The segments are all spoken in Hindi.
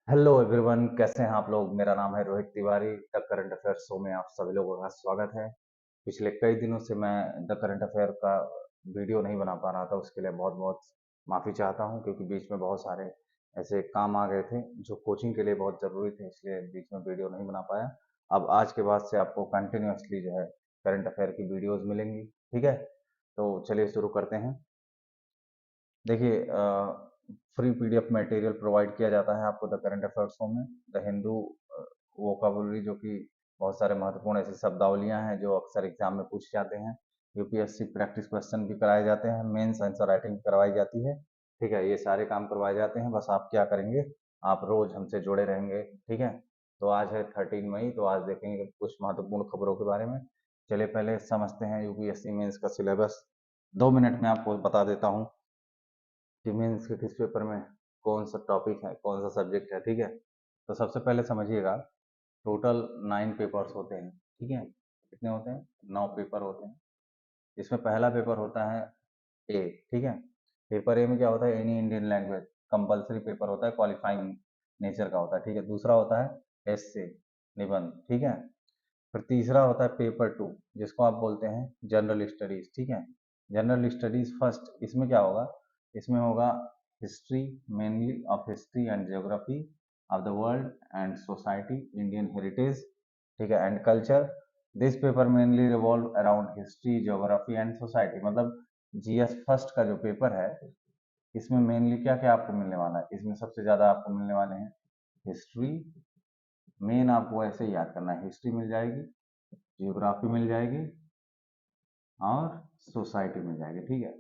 हेलो एवरीवन, कैसे हैं आप लोग। मेरा नाम है Rohit Tiwari. The current affair show में आप सभी लोगों का स्वागत है। पिछले कई दिनों से मैं द करंट अफेयर का वीडियो नहीं बना पा रहा था, उसके लिए बहुत बहुत माफ़ी चाहता हूं, क्योंकि बीच में बहुत सारे ऐसे काम आ गए थे जो कोचिंग के लिए बहुत ज़रूरी थे, इसलिए बीच में वीडियो नहीं बना पाया। अब आज के बाद से आपको कंटिन्यूसली जो है करंट अफेयर की वीडियोज़ मिलेंगी। ठीक है, तो चलिए शुरू करते हैं। देखिए, फ्री पीडीएफ मटेरियल प्रोवाइड किया जाता है आपको द करंट अफेयर्स शो में। द हिंदू वोकाबुलरी, जो कि बहुत सारे महत्वपूर्ण ऐसी शब्दावलियां हैं जो अक्सर एग्जाम में पूछे जाते हैं। यूपीएससी प्रैक्टिस क्वेश्चन भी कराए जाते हैं, मेंस आंसर राइटिंग करवाई जाती है। ठीक है, ये सारे काम करवाए जाते हैं। बस आप क्या करेंगे, आप रोज हमसे जुड़े रहेंगे। ठीक है, तो आज है 13 मई, तो आज देखेंगे कुछ महत्वपूर्ण खबरों के बारे में। चलिए पहले समझते हैं यूपीएससी मेंस का सिलेबस। 2 मिनट में आपको बता देता हूँ कि मेंस के किस पेपर में कौन सा टॉपिक है, कौन सा सब्जेक्ट है। ठीक है, तो सबसे पहले समझिएगा, टोटल 9 पेपर्स होते हैं। ठीक है, कितने होते हैं? 9 पेपर होते हैं। इसमें पहला पेपर होता है ए। ठीक है, पेपर ए में क्या होता है? Any Indian language compulsory paper होता है, क्वालिफाइंग नेचर का होता है। ठीक है, दूसरा होता है एस्से, निबंध। ठीक है, फिर तीसरा होता है पेपर 2, जिसको आप बोलते हैं जनरल स्टडीज। ठीक है, जनरल स्टडीज फर्स्ट। इसमें क्या होगा? इसमें होगा history, mainly of history and geography of the world and society, Indian heritage. ठीक है, and culture. This paper mainly revolve around history, geography and society. मतलब जीएस फर्स्ट का जो पेपर है, इसमें मेनली क्या क्या आपको मिलने वाला है? इसमें सबसे ज्यादा आपको मिलने वाले हैं हिस्ट्री। मेन आपको ऐसे ही याद करना है, हिस्ट्री मिल जाएगी, जियोग्राफी मिल जाएगी और सोसाइटी मिल जाएगी। ठीक है,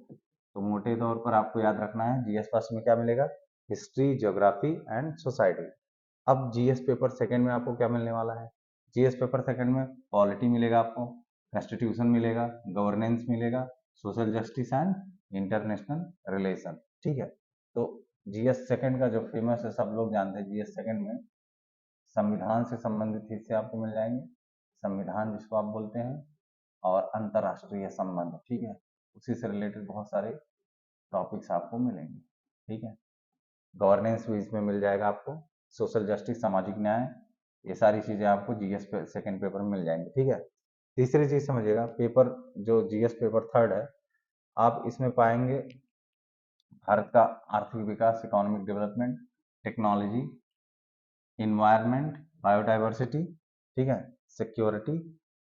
तो मोटे तौर पर आपको याद रखना है जीएस फर्स्ट में क्या मिलेगा? History, geography and society. अब जीएस पेपर सेकंड में आपको क्या मिलने वाला है? जीएस पेपर सेकंड में पॉलिटी मिलेगा आपको, कॉन्स्टिट्यूशन मिलेगा, गवर्नेंस मिलेगा, social justice and international relation. ठीक है, तो जीएस सेकंड का जो फेमस है, सब लोग जानते हैं, जीएस सेकंड में संविधान से संबंधित हिस्से आपको मिल जाएंगे, संविधान जिसको आप बोलते हैं, और अंतर्राष्ट्रीय संबंध। ठीक है, उसी से रिलेटेड बहुत सारे टॉपिक्स आपको मिलेंगे। ठीक है, गवर्नेंस भी इसमें मिल जाएगा आपको, सोशल जस्टिस, सामाजिक न्याय, ये सारी चीजें आपको जीएस सेकेंड पेपर में मिल जाएंगी। ठीक है, तीसरी चीज समझिएगा, पेपर जो जीएस पेपर थर्ड है, आप इसमें पाएंगे भारत का आर्थिक विकास, economic development, technology, environment, biodiversity. ठीक है, सिक्योरिटी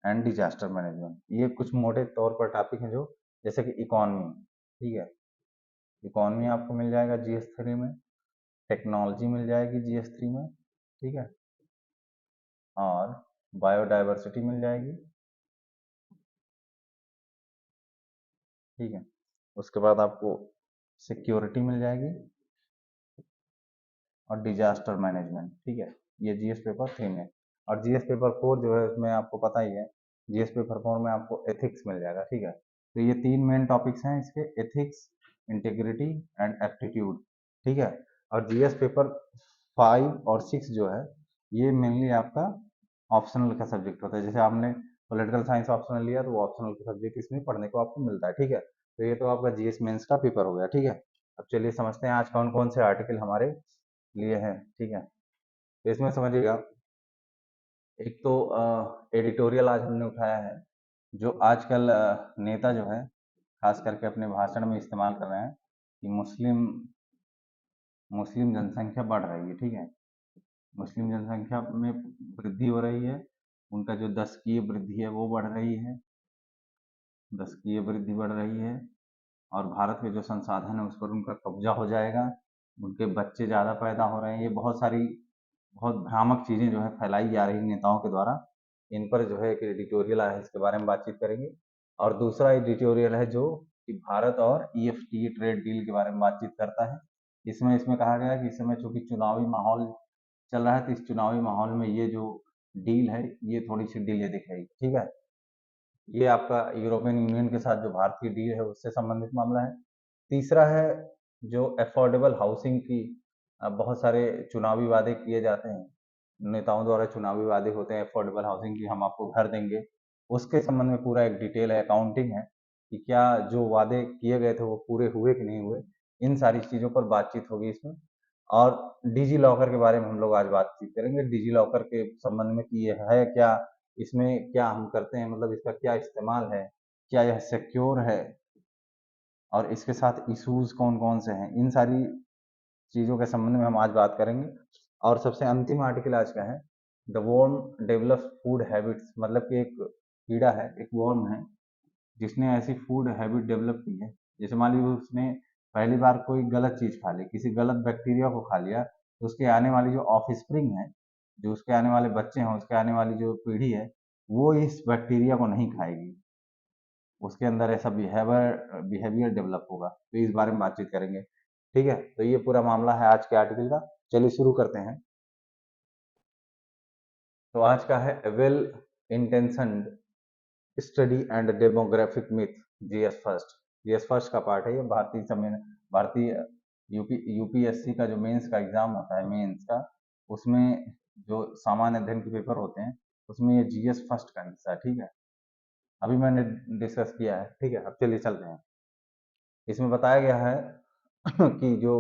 एंड डिजास्टर मैनेजमेंट। ये कुछ मोटे तौर पर टॉपिक हैं, जो जैसे कि इकोनॉमी। ठीक है, इकोनॉमी आपको मिल जाएगा जीएस थ्री में, टेक्नोलॉजी मिल जाएगी जीएस थ्री में। ठीक है, और बायोडाइवर्सिटी मिल जाएगी। ठीक है, उसके बाद आपको सिक्योरिटी मिल जाएगी और डिजास्टर मैनेजमेंट। ठीक है, ये जीएस पेपर थ्री में। और जीएस पेपर फोर जो है, उसमें आपको पता ही है, जीएस पेपर फोर में आपको एथिक्स मिल जाएगा। ठीक है, तो ये तीन मेन टॉपिक्स हैं इसके, एथिक्स, इंटीग्रिटी एंड एप्टीट्यूड। ठीक है, और जीएस पेपर 5 और 6 जो है, ये मेनली आपका ऑप्शनल का सब्जेक्ट होता है। जैसे आपने पॉलिटिकल साइंस ऑप्शनल लिया, तो वो ऑप्शनल का सब्जेक्ट इसमें पढ़ने को आपको मिलता है। ठीक है, तो ये तो आपका जीएस मेंस का पेपर हो गया। ठीक है, अब चलिए समझते हैं आज कौन कौन से आर्टिकल हमारे लिए हैं। ठीक है, तो इसमें समझिएगा, एक तो एडिटोरियल आज हमने उठाया है, जो आजकल नेता जो है खास करके अपने भाषण में इस्तेमाल कर रहे हैं, कि मुस्लिम मुस्लिम जनसंख्या बढ़ रही है। ठीक है, मुस्लिम जनसंख्या में वृद्धि हो रही है, उनका जो दशकीय वृद्धि है वो बढ़ रही है, दशकीय वृद्धि बढ़ रही है, और भारत के जो संसाधन है उस पर उनका कब्जा हो जाएगा, उनके बच्चे ज़्यादा पैदा हो रहे हैं। ये बहुत सारी बहुत भ्रामक चीज़ें जो है फैलाई जा रही नेताओं के द्वारा। इन पर जो है एक एडिटोरियल आया है, इसके बारे में बातचीत करेंगे। और दूसरा एडिटोरियल है जो कि भारत और ईएफटी ट्रेड डील के बारे में बातचीत करता है। इसमें इसमें कहा गया है कि इस समय चूंकि चुनावी माहौल चल रहा है, तो इस चुनावी माहौल में ये जो डील है, ये थोड़ी सी डिले दिखेगी। ठीक है, ये आपका यूरोपियन यूनियन के साथ जो भारत की डील है उससे संबंधित मामला है। तीसरा है जो अफोर्डेबल हाउसिंग की, बहुत सारे चुनावी वादे किए जाते हैं, नेताओं द्वारा चुनावी वादे होते हैं अफोर्डेबल हाउसिंग की, हम आपको घर देंगे। उसके संबंध में पूरा एक डिटेल है, अकाउंटिंग है, कि क्या जो वादे किए गए थे वो पूरे हुए कि नहीं हुए। इन सारी चीज़ों पर बातचीत होगी इसमें। और डिजी लॉकर के बारे में हम लोग आज बातचीत करेंगे। डिजी लॉकर के संबंध में कि ये है क्या, इसमें क्या हम करते हैं, मतलब इसका क्या इस्तेमाल है, क्या यह सिक्योर है और इसके साथ इश्यूज कौन कौन से हैं, इन सारी चीज़ों के संबंध में हम आज बात करेंगे। और सबसे अंतिम आर्टिकल आज का है the worm develops food habits, मतलब कि एक कीड़ा है, एक वर्म है जिसने ऐसी फूड हैबिट डेवलप की है। जैसे मान लीजिए उसने पहली बार कोई गलत चीज़ खा ली, किसी गलत बैक्टीरिया को खा लिया, तो उसके आने वाली जो ऑफस्प्रिंग है, जो उसके आने वाले बच्चे हैं, उसके आने वाली जो पीढ़ी है, वो इस बैक्टीरिया को नहीं खाएगी, उसके अंदर ऐसा बिहेवियर बिहेवियर डेवलप होगा। तो इस बारे में बातचीत करेंगे। ठीक है, तो ये पूरा मामला है आज के आर्टिकल का। चलिए शुरू करते हैं। तो आज का है well intentioned study and demographic myth, GS first. GS first का पार्ट है ये। भारतीय यूपीएससी का जो मेंस का एग्जाम होता है, मेंस का, उसमें जो सामान्य अध्ययन के पेपर होते हैं, उसमें ये जीएस फर्स्ट का हिस्सा है। ठीक है, अभी मैंने डिस्कस किया है। ठीक है, अब चलिए चलते हैं। इसमें बताया गया है कि जो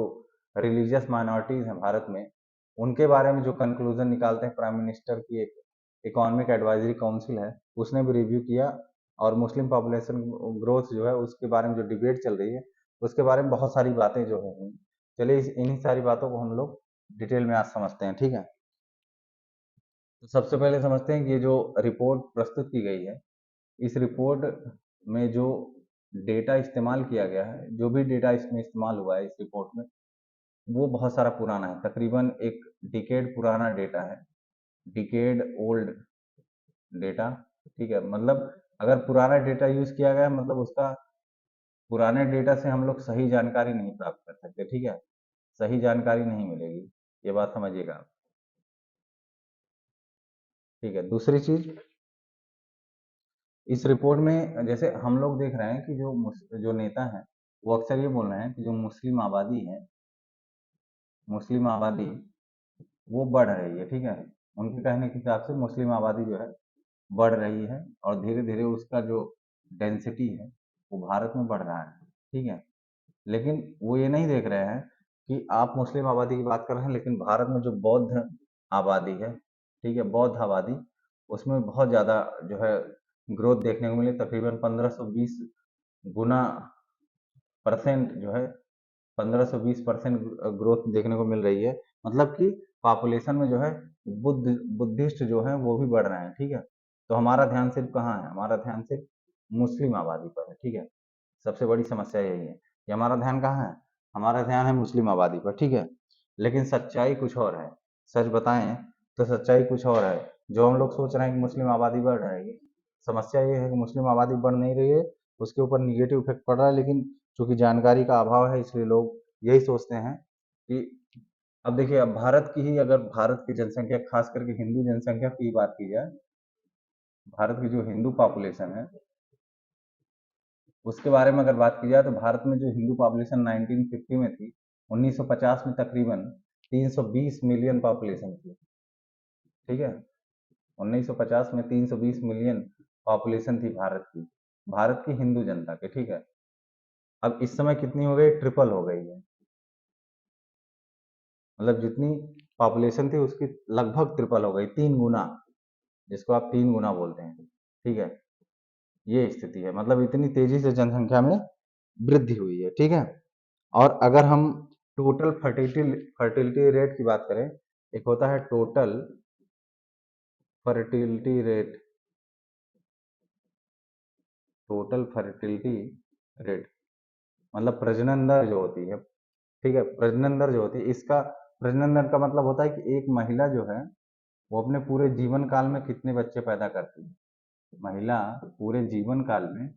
रिलीजियस माइनॉरिटीज हैं भारत में, उनके बारे में जो कंक्लूजन निकालते हैं प्राइम मिनिस्टर की एक इकोनॉमिक एडवाइजरी काउंसिल है, उसने भी रिव्यू किया। और मुस्लिम पॉपुलेशन ग्रोथ जो है उसके बारे में जो डिबेट चल रही है, उसके बारे में बहुत सारी बातें जो है। चलिए इन्हीं सारी बातों को हम लोग डिटेल में आज समझते हैं। ठीक है, तो सबसे पहले समझते हैं कि ये जो रिपोर्ट प्रस्तुत की गई है, इस रिपोर्ट में जो डेटा इस्तेमाल किया गया है, जो भी डेटा इसमें इस्तेमाल हुआ है इस रिपोर्ट में, वो बहुत सारा पुराना है, तकरीबन एक डिकेड पुराना डेटा है, डिकेड ओल्ड डेटा। ठीक है, मतलब अगर पुराना डेटा यूज किया गया है, मतलब उसका पुराने डेटा से हम लोग सही जानकारी नहीं प्राप्त कर सकते। ठीक है, सही जानकारी नहीं मिलेगी, ये बात समझिएगा आप। ठीक है, दूसरी चीज, इस रिपोर्ट में जैसे हम लोग देख रहे हैं कि जो नेता हैं, वो अक्सर ये बोल रहे हैं कि जो मुस्लिम आबादी है, मुस्लिम आबादी वो बढ़ रही है। ठीक है, उनके कहने के हिसाब से मुस्लिम आबादी जो है बढ़ रही है और धीरे धीरे उसका जो डेंसिटी है वो भारत में बढ़ रहा है। ठीक है, लेकिन वो ये नहीं देख रहे हैं कि आप मुस्लिम आबादी की बात कर रहे हैं, लेकिन भारत में जो बौद्ध आबादी है, ठीक है, बौद्ध आबादी, उसमें बहुत ज़्यादा जो है ग्रोथ देखने को मिली। तकरीबन 1520 गुना परसेंट जो है, 1520% ग्रोथ देखने को मिल रही है। मतलब कि पॉपुलेशन में जो है बुद्धिस्ट जो है वो भी बढ़ रहे हैं। ठीक है, तो हमारा ध्यान सिर्फ कहाँ है, हमारा ध्यान सिर्फ मुस्लिम आबादी पर है। ठीक है, सबसे बड़ी समस्या यही है कि हमारा ध्यान कहाँ है, हमारा ध्यान है मुस्लिम आबादी पर। ठीक है, लेकिन सच्चाई कुछ और है। सच बताएं तो सच्चाई कुछ और है। जो हम लोग सोच रहे हैं कि मुस्लिम आबादी बढ़ रही है, समस्या ये है कि मुस्लिम आबादी बढ़ नहीं रही है, उसके ऊपर निगेटिव इफेक्ट पड़ रहा है। लेकिन चूंकि जानकारी का अभाव है, इसलिए लोग यही सोचते हैं कि, अब देखिए, अब भारत की ही, अगर भारत की जनसंख्या, खास करके हिंदू जनसंख्या की बात की जाए, भारत की जो हिंदू पॉपुलेशन है उसके बारे में अगर बात की जाए, तो भारत में जो हिंदू पॉपुलेशन 1950 में थी, 1950 में तकरीबन 320 मिलियन पॉपुलेशन थी। ठीक है, 1950 में 320 मिलियन पॉपुलेशन थी भारत की, भारत की हिंदू जनता के। ठीक है, अब इस समय कितनी हो गई, ट्रिपल हो गई है। मतलब जितनी पॉपुलेशन थी उसकी लगभग ट्रिपल हो गई, 3 गुना, जिसको आप 3 गुना बोलते हैं। ठीक है, ये स्थिति है, मतलब इतनी तेजी से जनसंख्या में वृद्धि हुई है। ठीक है, और अगर हम टोटल फर्टिलिटी फर्टिलिटी रेट की बात करें, एक होता है total fertility rate, total fertility rate मतलब प्रजनन दर जो होती है। ठीक है, प्रजनन दर जो होती है, इसका प्रजनन दर का मतलब होता है कि एक महिला जो है वो अपने पूरे जीवन काल में कितने बच्चे पैदा करती है। महिला पूरे जीवन काल में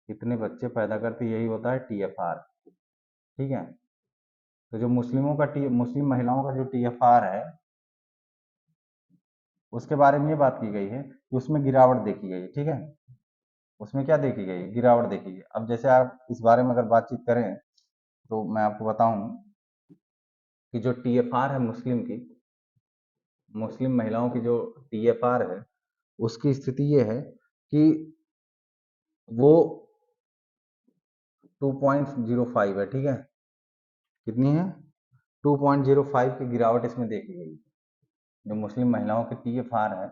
कितने बच्चे पैदा करती है, यही होता है टीएफआर। ठीक है, तो जो मुस्लिम महिलाओं का जो टीएफआर है, उसके बारे में ये बात की गई है कि उसमें गिरावट देखी गई है। ठीक है, उसमें क्या देखी गई, गिरावट देखी गई। अब जैसे आप इस बारे में अगर बातचीत करें, तो मैं आपको बताऊं कि जो टीएफआर है मुस्लिम की, मुस्लिम महिलाओं की जो टीएफआर है, उसकी स्थिति ये है कि वो 2.05 है, ठीक है। कितनी है? 2.05 की गिरावट इसमें देखी गई। जो मुस्लिम महिलाओं की टीएफआर है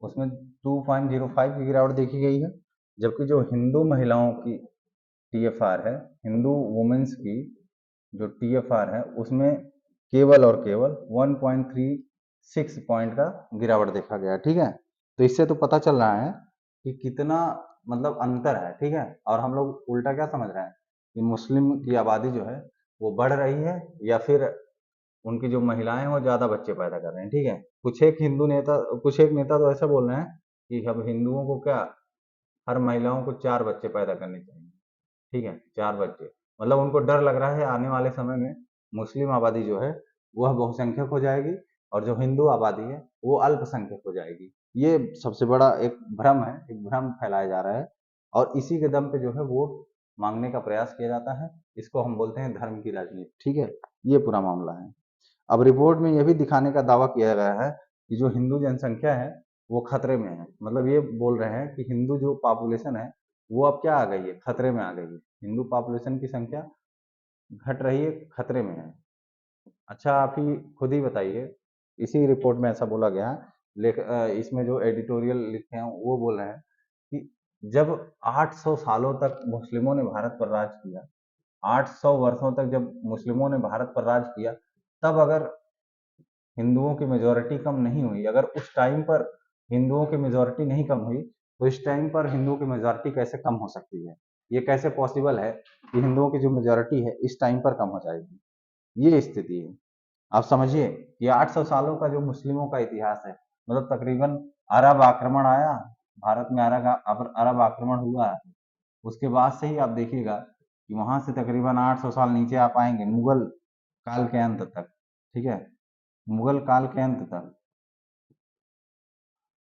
उसमें 2.05 की गिरावट देखी गई है, जबकि जो हिंदू महिलाओं की टीएफआर है, हिंदू वुमेन्स की जो टीएफआर है उसमें केवल और केवल 1.36 पॉइंट का गिरावट देखा गया, ठीक है। तो इससे तो पता चल रहा है कि कितना मतलब अंतर है, ठीक है। और हम लोग उल्टा क्या समझ रहे हैं कि मुस्लिम की आबादी जो है वो बढ़ रही है, या फिर उनकी जो महिलाएं हैं वो ज्यादा बच्चे पैदा कर रहे हैं, ठीक है। कुछ एक नेता तो ऐसा बोल रहे हैं कि हम हिंदुओं को क्या, हर महिलाओं को 4 बच्चे पैदा करने चाहिए, ठीक है, 4 बच्चे। मतलब उनको डर लग रहा है आने वाले समय में मुस्लिम आबादी जो है वह बहुसंख्यक हो जाएगी, और जो हिंदू आबादी है वो अल्पसंख्यक हो जाएगी। ये सबसे बड़ा एक भ्रम है, एक भ्रम फैलाया जा रहा है, और इसी के दम पे जो है वोट मांगने का प्रयास किया जाता है। इसको हम बोलते हैं धर्म की राजनीति, ठीक है। ये पूरा मामला है। अब रिपोर्ट में यह भी दिखाने का दावा किया गया है कि जो हिंदू जनसंख्या है वो खतरे में है। मतलब ये बोल रहे हैं कि हिंदू जो पॉपुलेशन है वो अब क्या आ गई है, खतरे में आ गई है। हिंदू पॉपुलेशन की संख्या घट रही है, खतरे में है। अच्छा, आप ही खुद ही बताइए, इसी रिपोर्ट में ऐसा बोला गया है। इसमें जो एडिटोरियल लिखे हैं वो बोल रहे हैं कि जब 800 सालों तक मुस्लिमों ने भारत पर राज किया, 800 वर्षों तक जब मुस्लिमों ने भारत पर राज किया, तब अगर हिंदुओं की मेजोरिटी कम नहीं हुई, अगर उस टाइम पर हिंदुओं की मेजोरिटी नहीं कम हुई, तो इस टाइम पर हिंदुओं की मेजोरिटी कैसे कम हो सकती है? ये कैसे पॉसिबल है कि हिंदुओं की जो मेजोरिटी है इस टाइम पर कम हो जाएगी? ये स्थिति है। आप समझिए कि 800 सालों का जो मुस्लिमों का इतिहास है, मतलब तकरीबन अरब आक्रमण आया भारत में, अरब आक्रमण हुआ, उसके बाद से ही आप देखिएगा कि वहां से तकरीबन 800 साल नीचे आप आएंगे मुगल काल के अंत तक, ठीक है। मुगल काल के अंत तक,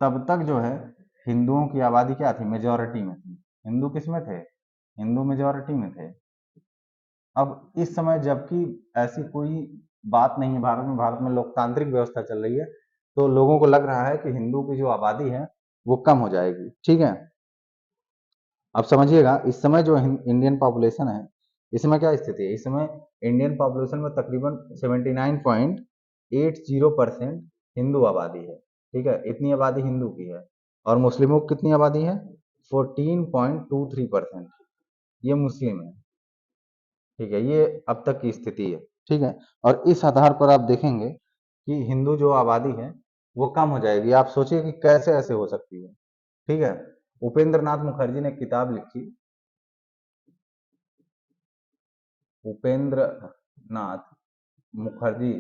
तब तक जो है हिंदुओं की आबादी क्या थी, मेजोरिटी में थी। हिंदू किस में थे? हिंदू मेजोरिटी में थे। अब इस समय जबकि ऐसी कोई बात नहीं है भारत में लोकतांत्रिक व्यवस्था चल रही है, तो लोगों को लग रहा है कि हिंदू की जो आबादी है वो कम हो जाएगी, ठीक है। अब समझिएगा, इस समय जो इंडियन पॉपुलेशन है, इस समय क्या स्थिति है? इस समय इंडियन पॉपुलेशन में तकरीबन 79.80% हिंदू आबादी है, ठीक है। इतनी आबादी हिंदू की है। और मुस्लिमों की कितनी आबादी है? 14.23%। ये मुस्लिम है, ठीक है। ये अब तक की स्थिति है, ठीक है। और इस आधार पर आप देखेंगे कि हिंदू जो आबादी है वो कम हो जाएगी। आप सोचिए कि कैसे ऐसे हो सकती है, ठीक है। उपेंद्र नाथ मुखर्जी ने एक किताब लिखी, उपेंद्र नाथ मुखर्जी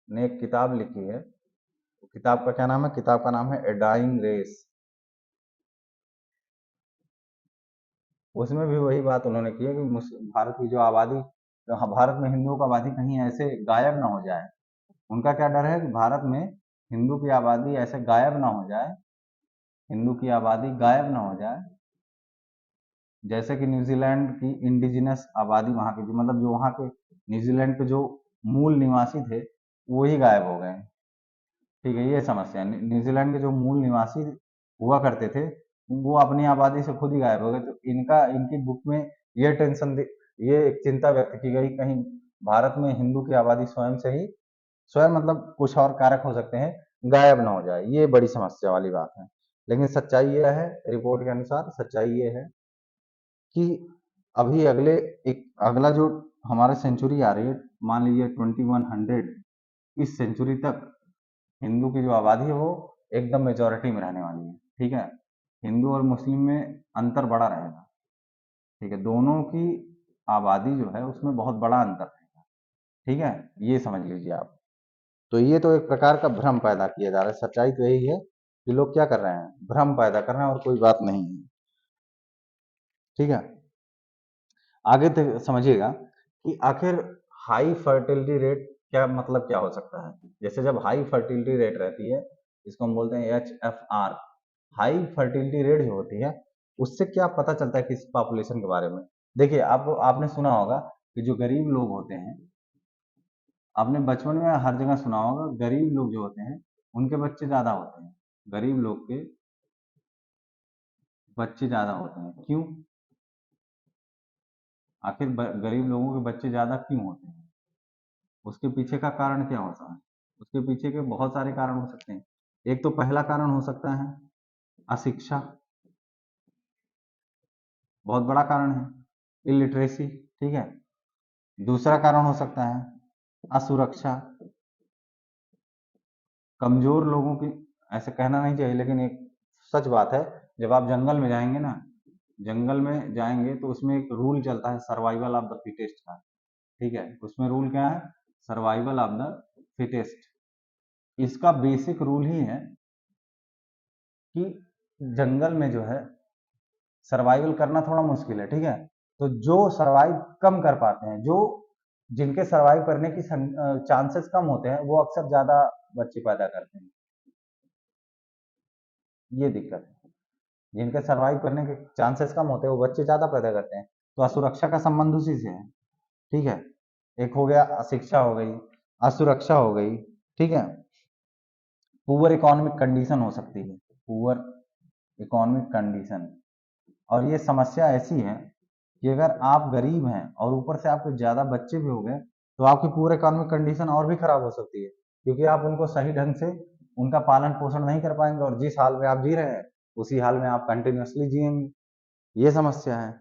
ने एक किताब लिखी है। किताब का क्या नाम है? किताब का नाम है ए डाइंग रेस। उसमें भी वही बात उन्होंने की है कि भारत की जो आबादी, भारत में हिंदुओं की आबादी कहीं ऐसे गायब ना हो जाए। उनका क्या डर है कि भारत में हिंदू की आबादी ऐसे गायब ना हो जाए, हिंदू की आबादी गायब ना हो जाए, जैसे कि न्यूजीलैंड की इंडिजिनस आबादी, वहां की जो मतलब जो वहां के न्यूजीलैंड के जो मूल निवासी थे वो ही गायब हो गए, ठीक है। ये समस्या है। न्यूजीलैंड के जो मूल निवासी हुआ करते थे वो अपनी आबादी से खुद ही गायब हो गए। तो इनकी बुक में ये ये एक चिंता व्यक्त की गई, कहीं भारत में हिंदू की आबादी स्वयं से ही, स्वयं मतलब कुछ और कारक हो सकते हैं, गायब ना हो जाए। ये बड़ी समस्या वाली बात है। लेकिन सच्चाई ये है, रिपोर्ट के अनुसार सच्चाई ये है कि अभी अगला जो हमारा सेंचुरी आ रही है, मान लीजिए 2100, इस सेंचुरी तक हिंदू की जो आबादी है वो एकदम मेजोरिटी में रहने वाली है, ठीक है। हिंदू और मुस्लिम में अंतर बड़ा रहेगा, ठीक है। दोनों की आबादी जो है उसमें बहुत बड़ा अंतर रहेगा, ठीक है। ये समझ लीजिए आप। तो ये तो एक प्रकार का भ्रम पैदा किया जा रहा है। सच्चाई तो यही है कि लोग क्या कर रहे हैं, भ्रम पैदा कर रहे हैं, और कोई बात नहीं है, ठीक है। आगे तक समझिएगा कि आखिर हाई फर्टिलिटी रेट क्या मतलब क्या हो सकता है। जैसे जब हाई फर्टिलिटी रेट रहती है, इसको हम बोलते हैं HFR, हाई फर्टिलिटी रेट जो होती है, उससे क्या पता चलता है किसी पॉपुलेशन के बारे में? देखिए, आपने सुना होगा कि जो गरीब लोग होते हैं, आपने बचपन में हर जगह सुना होगा, गरीब लोग जो होते हैं उनके बच्चे ज्यादा होते हैं। गरीब लोग के बच्चे ज्यादा होते हैं, क्यों? आखिर गरीब लोगों के बच्चे ज्यादा क्यों होते हैं? उसके पीछे का कारण क्या होता है? उसके पीछे के बहुत सारे कारण हो सकते हैं। एक तो पहला कारण हो सकता है अशिक्षा, बहुत बड़ा कारण है, इलिटरेसी, ठीक है। दूसरा कारण हो सकता है असुरक्षा, कमजोर लोगों की, ऐसे कहना नहीं चाहिए लेकिन एक सच बात है, जब आप जंगल में जाएंगे ना, जंगल में जाएंगे तो उसमें एक रूल चलता है सर्वाइवल ऑफ द फिटेस्ट का, ठीक है। उसमें रूल क्या है? Survival of the fittest. इसका बेसिक रूल ही है कि जंगल में जो है सर्वाइवल करना थोड़ा मुश्किल है, ठीक है। तो जो सर्वाइव कम कर पाते हैं, जो जिनके सर्वाइव करने की चांसेस कम होते हैं, वो अक्सर ज्यादा बच्चे पैदा करते हैं। ये दिक्कत है, जिनके सर्वाइव करने के चांसेस कम होते हैं वो बच्चे ज्यादा पैदा करते हैं। तो असुरक्षा का संबंध उसी से है, ठीक है। एक हो गया अशिक्षा हो गई, असुरक्षा हो गई, ठीक है। पुअर इकोनॉमिक कंडीशन हो सकती है, पुअर इकोनॉमिक कंडीशन। और ये समस्या ऐसी है कि अगर आप गरीब हैं और ऊपर से आपके ज्यादा बच्चे भी हो गए, तो आपकी पूरे इकोनॉमिक कंडीशन और भी खराब हो सकती है, क्योंकि आप उनको सही ढंग से उनका पालन पोषण नहीं कर पाएंगे, और जिस हाल में आप जी रहे हैं उसी हाल में आप कंटिन्यूअसली जिएंगे। ये समस्या है,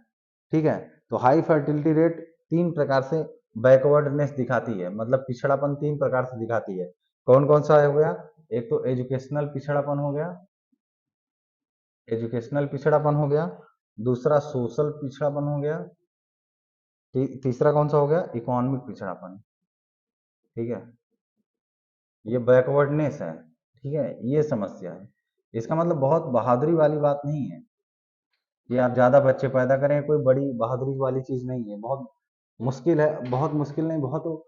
ठीक है। तो हाई फर्टिलिटी रेट तीन प्रकार से बैकवर्डनेस दिखाती है, मतलब पिछड़ापन तीन प्रकार से दिखाती है। कौन कौन सा हो गया? एक तो एजुकेशनल पिछड़ापन हो गया, एजुकेशनल पिछड़ापन हो गया। दूसरा सोशल पिछड़ापन हो गया। तीसरा कौन सा हो गया? इकोनॉमिक पिछड़ापन, ठीक है। ये बैकवर्डनेस है, ठीक है, ये समस्या है। इसका मतलब बहुत बहादुरी वाली बात नहीं है कि आप ज्यादा बच्चे पैदा करें, कोई बड़ी बहादुरी वाली चीज नहीं है। बहुत मुश्किल है, बहुत मुश्किल नहीं, बहुत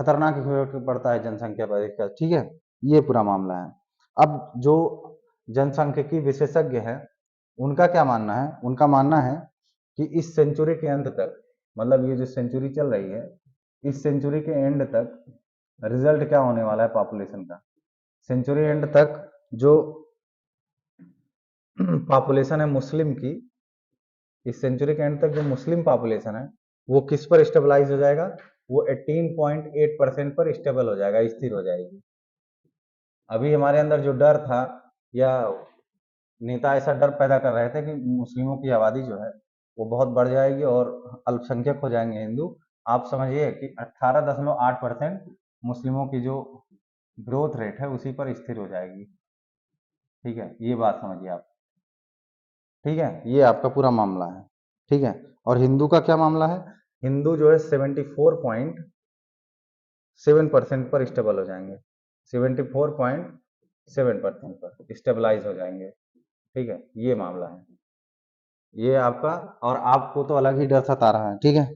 खतरनाक इफेक्ट पड़ता है जनसंख्या पर इसका, ठीक है। ये पूरा मामला है। अब जो जनसांख्यिकी विशेषज्ञ है उनका क्या मानना है? उनका मानना है कि इस सेंचुरी के अंत तक, मतलब ये जो सेंचुरी चल रही है, इस सेंचुरी के एंड तक रिजल्ट क्या होने वाला है पॉपुलेशन का? सेंचुरी एंड तक जो पॉपुलेशन है मुस्लिम की, इस सेंचुरी के एंड तक जो मुस्लिम पॉपुलेशन है वो किस पर स्टेबलाइज हो जाएगा? वो 18.8% पर स्टेबल हो जाएगा, स्थिर हो जाएगी। अभी हमारे अंदर जो डर था, या नेता ऐसा डर पैदा कर रहे थे कि मुस्लिमों की आबादी जो है वो बहुत बढ़ जाएगी और अल्पसंख्यक हो जाएंगे हिंदू। आप समझिए कि 18.8% मुस्लिमों की जो ग्रोथ रेट है उसी पर स्थिर हो जाएगी, ठीक है। ये बात समझिए आप, ठीक है। ये आपका पूरा मामला है, ठीक है। और हिंदू का क्या मामला है? हिंदू जो है 74.7% पर स्टेबल हो जाएंगे, 74.7% पर स्टेबलाइज हो जाएंगे, ठीक है। ये मामला है, ये आपका। और आपको तो अलग ही डर सता रहा है, ठीक है।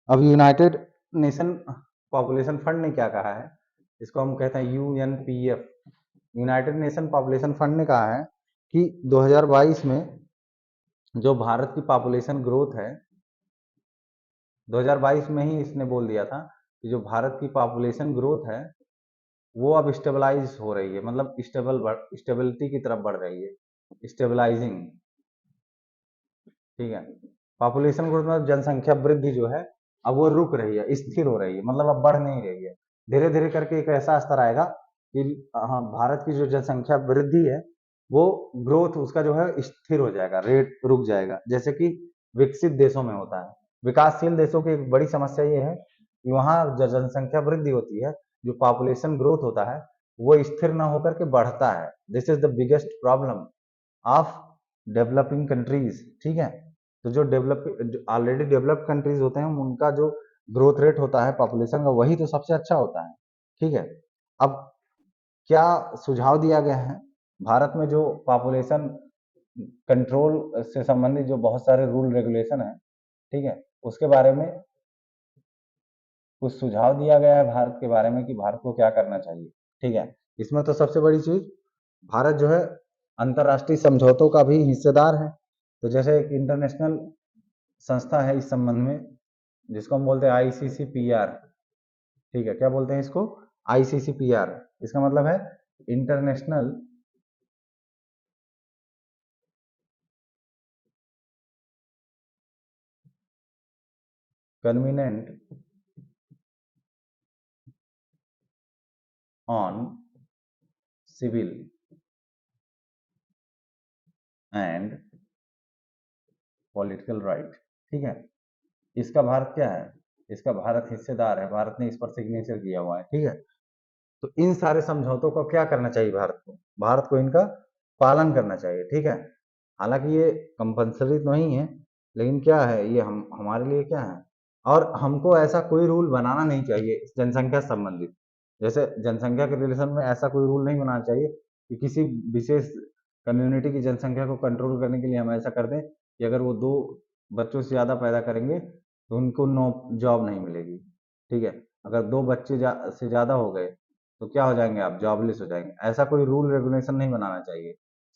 अब यूनाइटेड नेशन पॉपुलेशन फंड ने क्या कहा है? इसको हम कहते हैं यूएनपीएफ, यूनाइटेड नेशन पॉपुलेशन फंड ने कहा है कि 2022 में जो भारत की पॉपुलेशन ग्रोथ है, 2022 में ही इसने बोल दिया था कि जो भारत की पॉपुलेशन ग्रोथ है वो अब स्टेबलाइज हो रही है, मतलब स्टेबिलिटी की तरफ बढ़ रही है, स्टेबलाइजिंग, ठीक है। पॉपुलेशन ग्रोथ मतलब जनसंख्या वृद्धि जो है अब वो रुक रही है, स्थिर हो रही है, मतलब अब बढ़ नहीं रही है। धीरे धीरे करके एक ऐसा स्तर आएगा कि हाँ, भारत की जो जनसंख्या वृद्धि है वो ग्रोथ उसका जो है स्थिर हो जाएगा, रेट रुक जाएगा, जैसे कि विकसित देशों में होता है। विकासशील देशों की एक बड़ी समस्या ये है कि वहाँ जो जनसंख्या वृद्धि होती है, जो पॉपुलेशन ग्रोथ होता है वो स्थिर ना होकर के बढ़ता है। This is the biggest problem of developing countries, ठीक है। तो जो ऑलरेडी डेवलप्ड कंट्रीज होते हैं उनका जो ग्रोथ रेट होता है पॉपुलेशन का, वही तो सबसे अच्छा होता है, ठीक है। अब क्या सुझाव दिया गया है? भारत में जो पॉपुलेशन कंट्रोल से संबंधित जो बहुत सारे रूल रेगुलेशन है, ठीक है, उसके बारे में कुछ सुझाव दिया गया है भारत के बारे में कि भारत को क्या करना चाहिए, ठीक है। इसमें तो सबसे बड़ी चीज, भारत जो है अंतरराष्ट्रीय समझौतों का भी हिस्सेदार है। तो जैसे एक इंटरनेशनल संस्था है इस संबंध में, जिसको हम बोलते हैं आईसीसीपीआर, ठीक है। क्या बोलते हैं इसको? आईसीसीपीआर। इसका मतलब है international covenant on civil and political right. ठीक है, इसका भारत क्या है, इसका भारत हिस्सेदार है, भारत ने इस पर सिग्नेचर किया हुआ है। ठीक है, तो इन सारे समझौतों को क्या करना चाहिए, भारत को इनका पालन करना चाहिए। ठीक है, हालांकि ये कंपल्सरी तो नहीं है, लेकिन क्या है, ये हम हमारे लिए क्या है, और हमको ऐसा कोई रूल बनाना नहीं चाहिए जनसंख्या से संबंधित। जैसे जनसंख्या के रिलेशन में ऐसा कोई रूल नहीं बनाना चाहिए कि किसी विशेष कम्युनिटी की जनसंख्या को कंट्रोल करने के लिए हम ऐसा कर दें कि अगर वो 2 बच्चों से ज़्यादा पैदा करेंगे तो उनको नो जॉब नहीं मिलेगी। ठीक है, अगर 2 बच्चे से ज़्यादा हो गए तो क्या हो जाएंगे, आप जॉबलेस हो जाएंगे। ऐसा कोई रूल रेगुलेशन नहीं बनाना चाहिए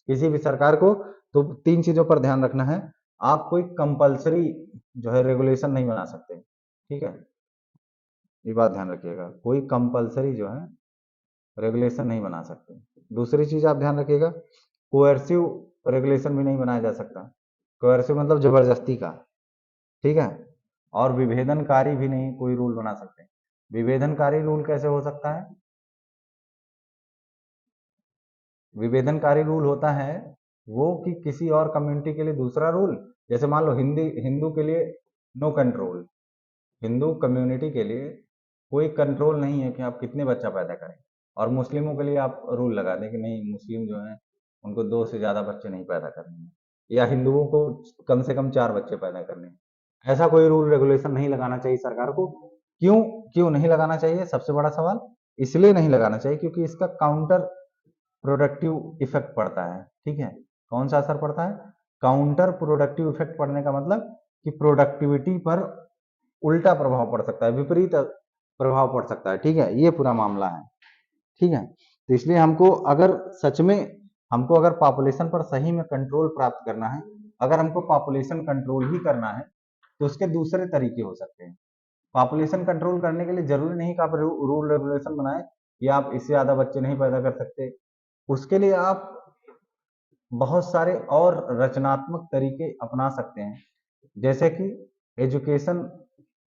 किसी भी सरकार को। तो 3 चीज़ों पर ध्यान रखना है, आप कोई कंपल्सरी जो है रेगुलेशन नहीं बना सकते। ठीक है, ये बात ध्यान रखिएगा, कोई कंपल्सरी जो है रेगुलेशन नहीं बना सकते। दूसरी चीज आप ध्यान रखिएगा, कोएर्सिव रेगुलेशन भी नहीं बनाया जा सकता। कोएर्सिव मतलब जबरदस्ती का। ठीक है, और विभेदनकारी भी नहीं कोई रूल बना सकते। विभेदनकारी रूल कैसे हो सकता है, विभेदनकारी रूल होता है वो कि किसी और कम्युनिटी के लिए दूसरा रूल, जैसे मान लो हिंदी हिंदू के लिए नो कंट्रोल, हिंदू कम्युनिटी के लिए कोई कंट्रोल नहीं है कि आप कितने बच्चा पैदा करें, और मुस्लिमों के लिए आप रूल लगा दें कि नहीं, मुस्लिम जो है उनको 2 से ज़्यादा बच्चे नहीं पैदा करने हैं, या हिंदुओं को कम से कम 4 बच्चे पैदा करने हैं। ऐसा कोई रूल रेगुलेशन नहीं लगाना चाहिए सरकार को। क्यों, क्यों नहीं लगाना चाहिए, सबसे बड़ा सवाल इसलिए नहीं लगाना चाहिए क्योंकि इसका काउंटर प्रोडक्टिव इफेक्ट पड़ता है। ठीक है, कौन सा असर पड़ता है, काउंटर प्रोडक्टिव इफेक्ट पड़ने का मतलब कि प्रोडक्टिविटी पर उल्टा प्रभाव पड़ सकता है, विपरीत प्रभाव पड़ सकता है। ठीक है, ये पूरा मामला है। ठीक है, तो इसलिए हमको अगर सच में हमको अगर पॉपुलेशन पर सही में कंट्रोल प्राप्त करना है, अगर हमको पॉपुलेशन कंट्रोल ही करना है तो उसके दूसरे तरीके हो सकते हैं। पॉपुलेशन कंट्रोल करने के लिए जरूरी नहीं कि आप रूल रेगुलेशन बनाए कि आप इससे ज्यादा बच्चे नहीं पैदा कर सकते। उसके लिए आप बहुत सारे और रचनात्मक तरीके अपना सकते हैं, जैसे कि एजुकेशन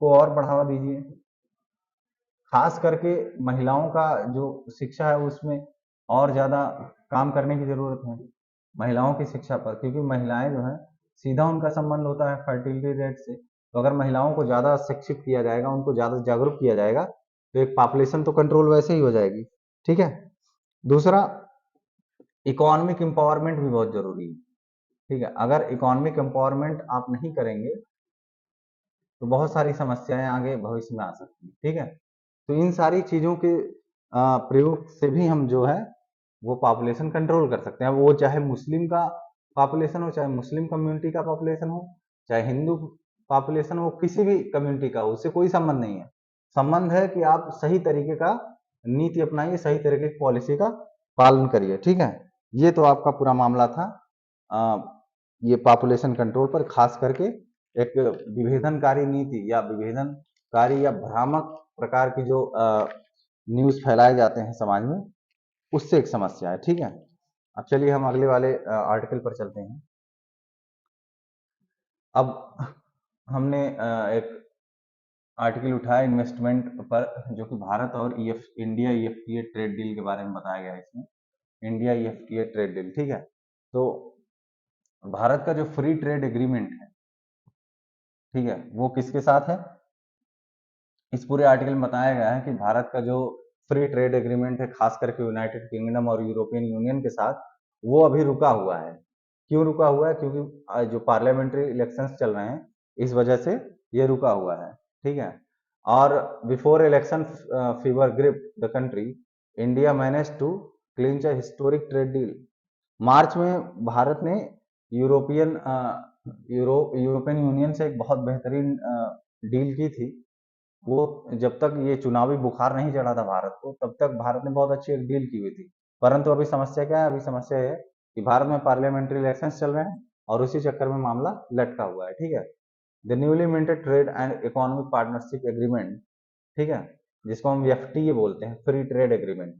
को और बढ़ावा दीजिए, खास करके महिलाओं का जो शिक्षा है उसमें और ज़्यादा काम करने की ज़रूरत है, महिलाओं की शिक्षा पर, क्योंकि महिलाएं जो हैं सीधा उनका संबंध होता है फर्टिलिटी रेट से। तो अगर महिलाओं को ज़्यादा शिक्षित किया जाएगा, उनको ज़्यादा जागरूक किया जाएगा, तो एक पॉपुलेशन तो कंट्रोल वैसे ही हो जाएगी। ठीक है, दूसरा, इकोनॉमिक एम्पावरमेंट भी बहुत जरूरी है। ठीक है, अगर इकोनॉमिक एम्पावरमेंट आप नहीं करेंगे तो बहुत सारी समस्याएं आगे भविष्य में आ सकती हैं। ठीक है, तो इन सारी चीज़ों के प्रयोग से भी हम जो है वो पॉपुलेशन कंट्रोल कर सकते हैं। वो चाहे मुस्लिम का पॉपुलेशन हो, चाहे मुस्लिम कम्युनिटी का पॉपुलेशन हो, चाहे हिंदू पॉपुलेशन हो, किसी भी कम्युनिटी का, उससे कोई संबंध नहीं है। संबंध है कि आप सही तरीके का नीति अपनाइए, सही तरीके की पॉलिसी का पालन करिए। ठीक है, ये तो आपका पूरा मामला था ये पॉपुलेशन कंट्रोल पर, खास करके एक विभेदनकारी नीति या विभेदनकारी या भ्रामक प्रकार की जो न्यूज फैलाए जाते हैं समाज में, उससे एक समस्या है। ठीक है, अब चलिए हम अगले वाले आर्टिकल पर चलते हैं। अब हमने एक आर्टिकल उठाया इन्वेस्टमेंट पर, जो कि भारत और इंडिया ईएफटीए ट्रेड डील के बारे में बताया गया है इसमें, इंडिया ईएफटीए ट्रेड डील। ठीक है, तो भारत का जो फ्री ट्रेड एग्रीमेंट है, ठीक है, वो किसके साथ है, इस पूरे आर्टिकल में बताया गया है कि भारत का जो फ्री ट्रेड एग्रीमेंट है, खास करके यूनाइटेड किंगडम और यूरोपियन यूनियन के साथ, वो अभी रुका हुआ है। क्यों रुका हुआ है, क्योंकि जो पार्लियामेंट्री इलेक्शंस चल रहे हैं, इस वजह से ये रुका हुआ है। ठीक है, और before election fever grip the country, India manage to clinch a historic trade deal. मार्च में भारत ने यूरोपियन यूरोपियन यूनियन से एक बहुत बेहतरीन डील की थी। वो जब तक ये चुनावी बुखार नहीं चढ़ा था भारत को, तब तक भारत ने बहुत अच्छी एक डील की हुई थी। परंतु अभी समस्या क्या है, अभी समस्या है कि भारत में पार्लियामेंट्री इलेक्शंस चल रहे हैं और उसी चक्कर में मामला लटका हुआ है। ठीक है, the newly minted trade and economic partnership agreement, ठीक है, जिसको हम एफटीए बोलते हैं, फ्री ट्रेड एग्रीमेंट।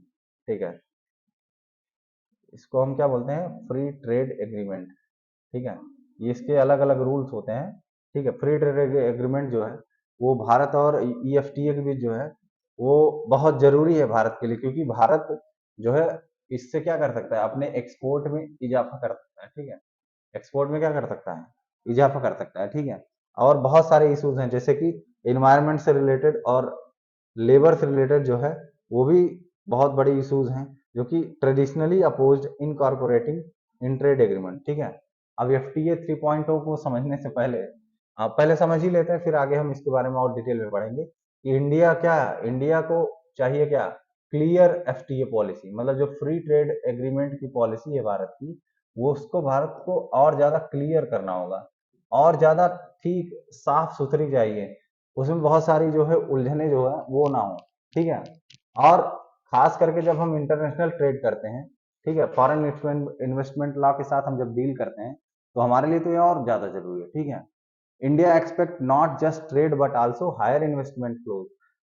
ठीक है, इसको हम क्या बोलते हैं, फ्री ट्रेड एग्रीमेंट। ठीक है, ये इसके अलग अलग रूल्स होते हैं। ठीक है, फ्री ट्रेड एग्रीमेंट जो है वो भारत और ईएफटीए के बीच जो है वो बहुत जरूरी है भारत के लिए, क्योंकि भारत जो है इससे क्या कर सकता है, अपने एक्सपोर्ट में इजाफा कर सकता है, ठीक है। एक्सपोर्ट में क्या कर सकता है, इजाफा कर सकता है, ठीक है। और बहुत सारे इश्यूज हैं जैसे कि इन्वायरमेंट से रिलेटेड और लेबर से रिलेटेड जो है वो भी बहुत बड़े इश्यूज हैं, जो कि traditionally opposed incorporating in trade agreement, ठीक है। अब एफटीए 3.0 को समझने से पहले आप पहले समझ ही लेते हैं, फिर आगे हम इसके बारे में और डिटेल में पढ़ेंगे कि इंडिया को चाहिए क्या, क्लियर एफटीए पॉलिसी, मतलब जो फ्री ट्रेड एग्रीमेंट की पॉलिसी है भारत की, वो उसको भारत को और ज्यादा क्लियर करना होगा, और ज्यादा ठीक साफ सुथरी चाहिए, उसमें बहुत सारी जो है उलझने जो है वो ना हो, ठीक है। और खास करके जब हम इंटरनेशनल ट्रेड करते हैं, ठीक है, फॉरेन इन्वेस्टमेंट लॉ के साथ हम जब डील करते हैं, तो हमारे लिए तो ये और ज्यादा जरूरी है, ठीक है। India expect not just trade but also higher investment flow.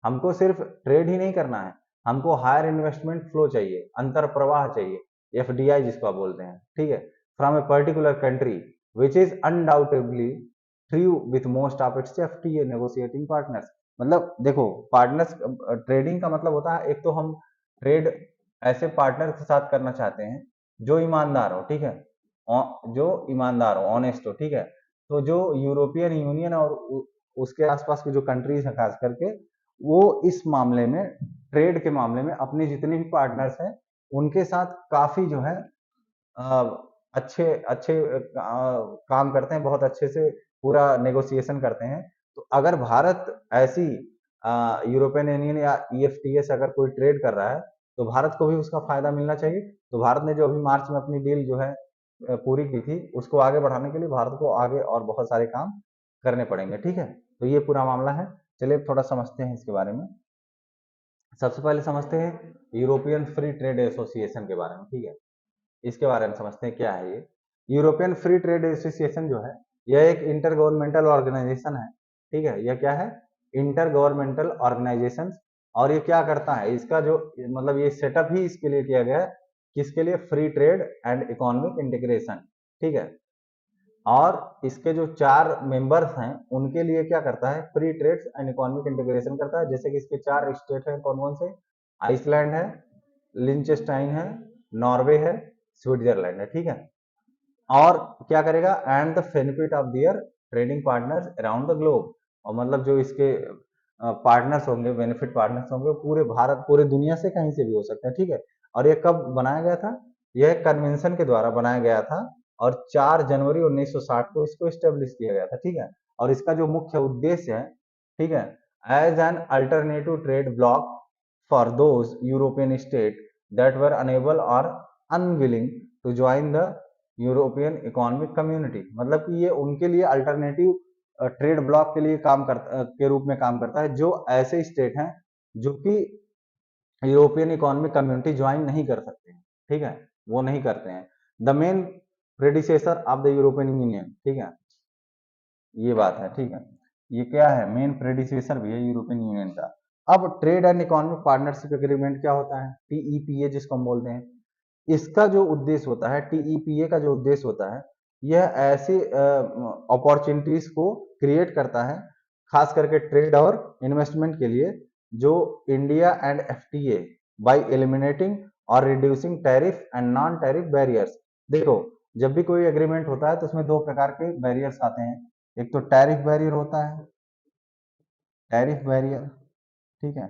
हमको सिर्फ ट्रेड ही नहीं करना है, हमको हायर इन्वेस्टमेंट फ्लो चाहिए, अंतर प्रवाह चाहिए, एफडीआई जिसको आप बोलते हैं, ठीक है, from a particular country which is undoubtedly true with most of its FTA negotiating partners. मतलब देखो, पार्टनर्स ट्रेडिंग का मतलब होता है, एक तो हम ट्रेड ऐसे पार्टनर के साथ करना चाहते हैं जो ईमानदार हो, ठीक है, जो ईमानदार हो, ऑनेस्ट हो, ठीक है। तो जो यूरोपियन यूनियन और उसके आसपास की जो कंट्रीज हैं खास करके, वो इस मामले में, ट्रेड के मामले में अपने जितने भी पार्टनर्स हैं उनके साथ काफी जो है अच्छे अच्छे काम करते हैं, बहुत अच्छे से पूरा नेगोशिएशन करते हैं। तो अगर भारत ऐसी यूरोपियन यूनियन या ईएफटीए से अगर कोई ट्रेड कर रहा है, तो भारत को भी उसका फायदा मिलना चाहिए। तो भारत ने जो अभी मार्च में अपनी डील जो है पूरी की थी, उसको आगे बढ़ाने के लिए भारत को आगे और बहुत सारे काम करने पड़ेंगे, ठीक है। तो ये पूरा मामला है। चलिए थोड़ा समझते हैं इसके बारे में। सबसे पहले समझते हैं यूरोपियन फ्री ट्रेड एसोसिएशन के बारे में, ठीक है। इसके बारे में समझते हैं क्या है ये। यूरोपियन फ्री ट्रेड एसोसिएशन जो है, यह एक इंटर गवर्नमेंटल ऑर्गेनाइजेशन है, ठीक है। यह क्या है, इंटर गवर्नमेंटल ऑर्गेनाइजेशन। और ये क्या करता है, इसका जो मतलब ये सेटअप ही इसके लिए किया गया है, किसके लिए, free trade and economic integration, ठीक है। और इसके जो 4 मेंबर्स हैं उनके लिए क्या करता है, free trade and economic integration करता है। जैसे कि इसके 4 स्टेट हैं, कौन कौन से, आइसलैंड है, लिंचेस्टाइन है, नॉर्वे है, स्विट्जरलैंड है, ठीक है। और क्या करेगा, and the benefit of their trading partners around the globe. और मतलब जो इसके पार्टनर्स होंगे, बेनिफिट पार्टनर्स होंगे, पूरे भारत, पूरे दुनिया से कहीं से भी हो सकते हैं, ठीक है। और ये कब बनाया गया था, यह कन्वेंशन के द्वारा बनाया गया था, और 4 जनवरी 1960 को इसको स्टेब्लिश किया गया था, ठीक है। और इसका जो मुख्य उद्देश्य है, ठीक है, as an alternative trade bloc for those European state that were unable or unwilling to join the European economic community. मतलब कि ये उनके लिए अल्टरनेटिव ट्रेड ब्लॉक के लिए काम करता के रूप में काम करता है, जो ऐसे स्टेट हैं जो कि यूरोपियन इकोनॉमिक कम्युनिटी ज्वाइन नहीं कर सकते हैं, ठीक है, वो नहीं करते हैं। The main predecessor of the European union, ठीक है, ये बात है, ठीक है। ये क्या है, मेन प्रेडिसेसर भी है यूरोपियन यूनियन का। अब trade and economic partnership agreement क्या होता है, टीईपीए जिसको हम बोलते हैं, इसका जो उद्देश्य होता है, टीईपीए का जो उद्देश्य होता है, यह ऐसी अपॉर्चुनिटीज को क्रिएट करता है, खास करके ट्रेड और इन्वेस्टमेंट के लिए, जो India and FTA by eliminating or reducing tariff and non tariff barriers. देखो, जब भी कोई एग्रीमेंट होता है तो उसमें दो प्रकार के बैरियर्स आते हैं। एक तो टैरिफ बैरियर होता है, टैरिफ बैरियर, ठीक है,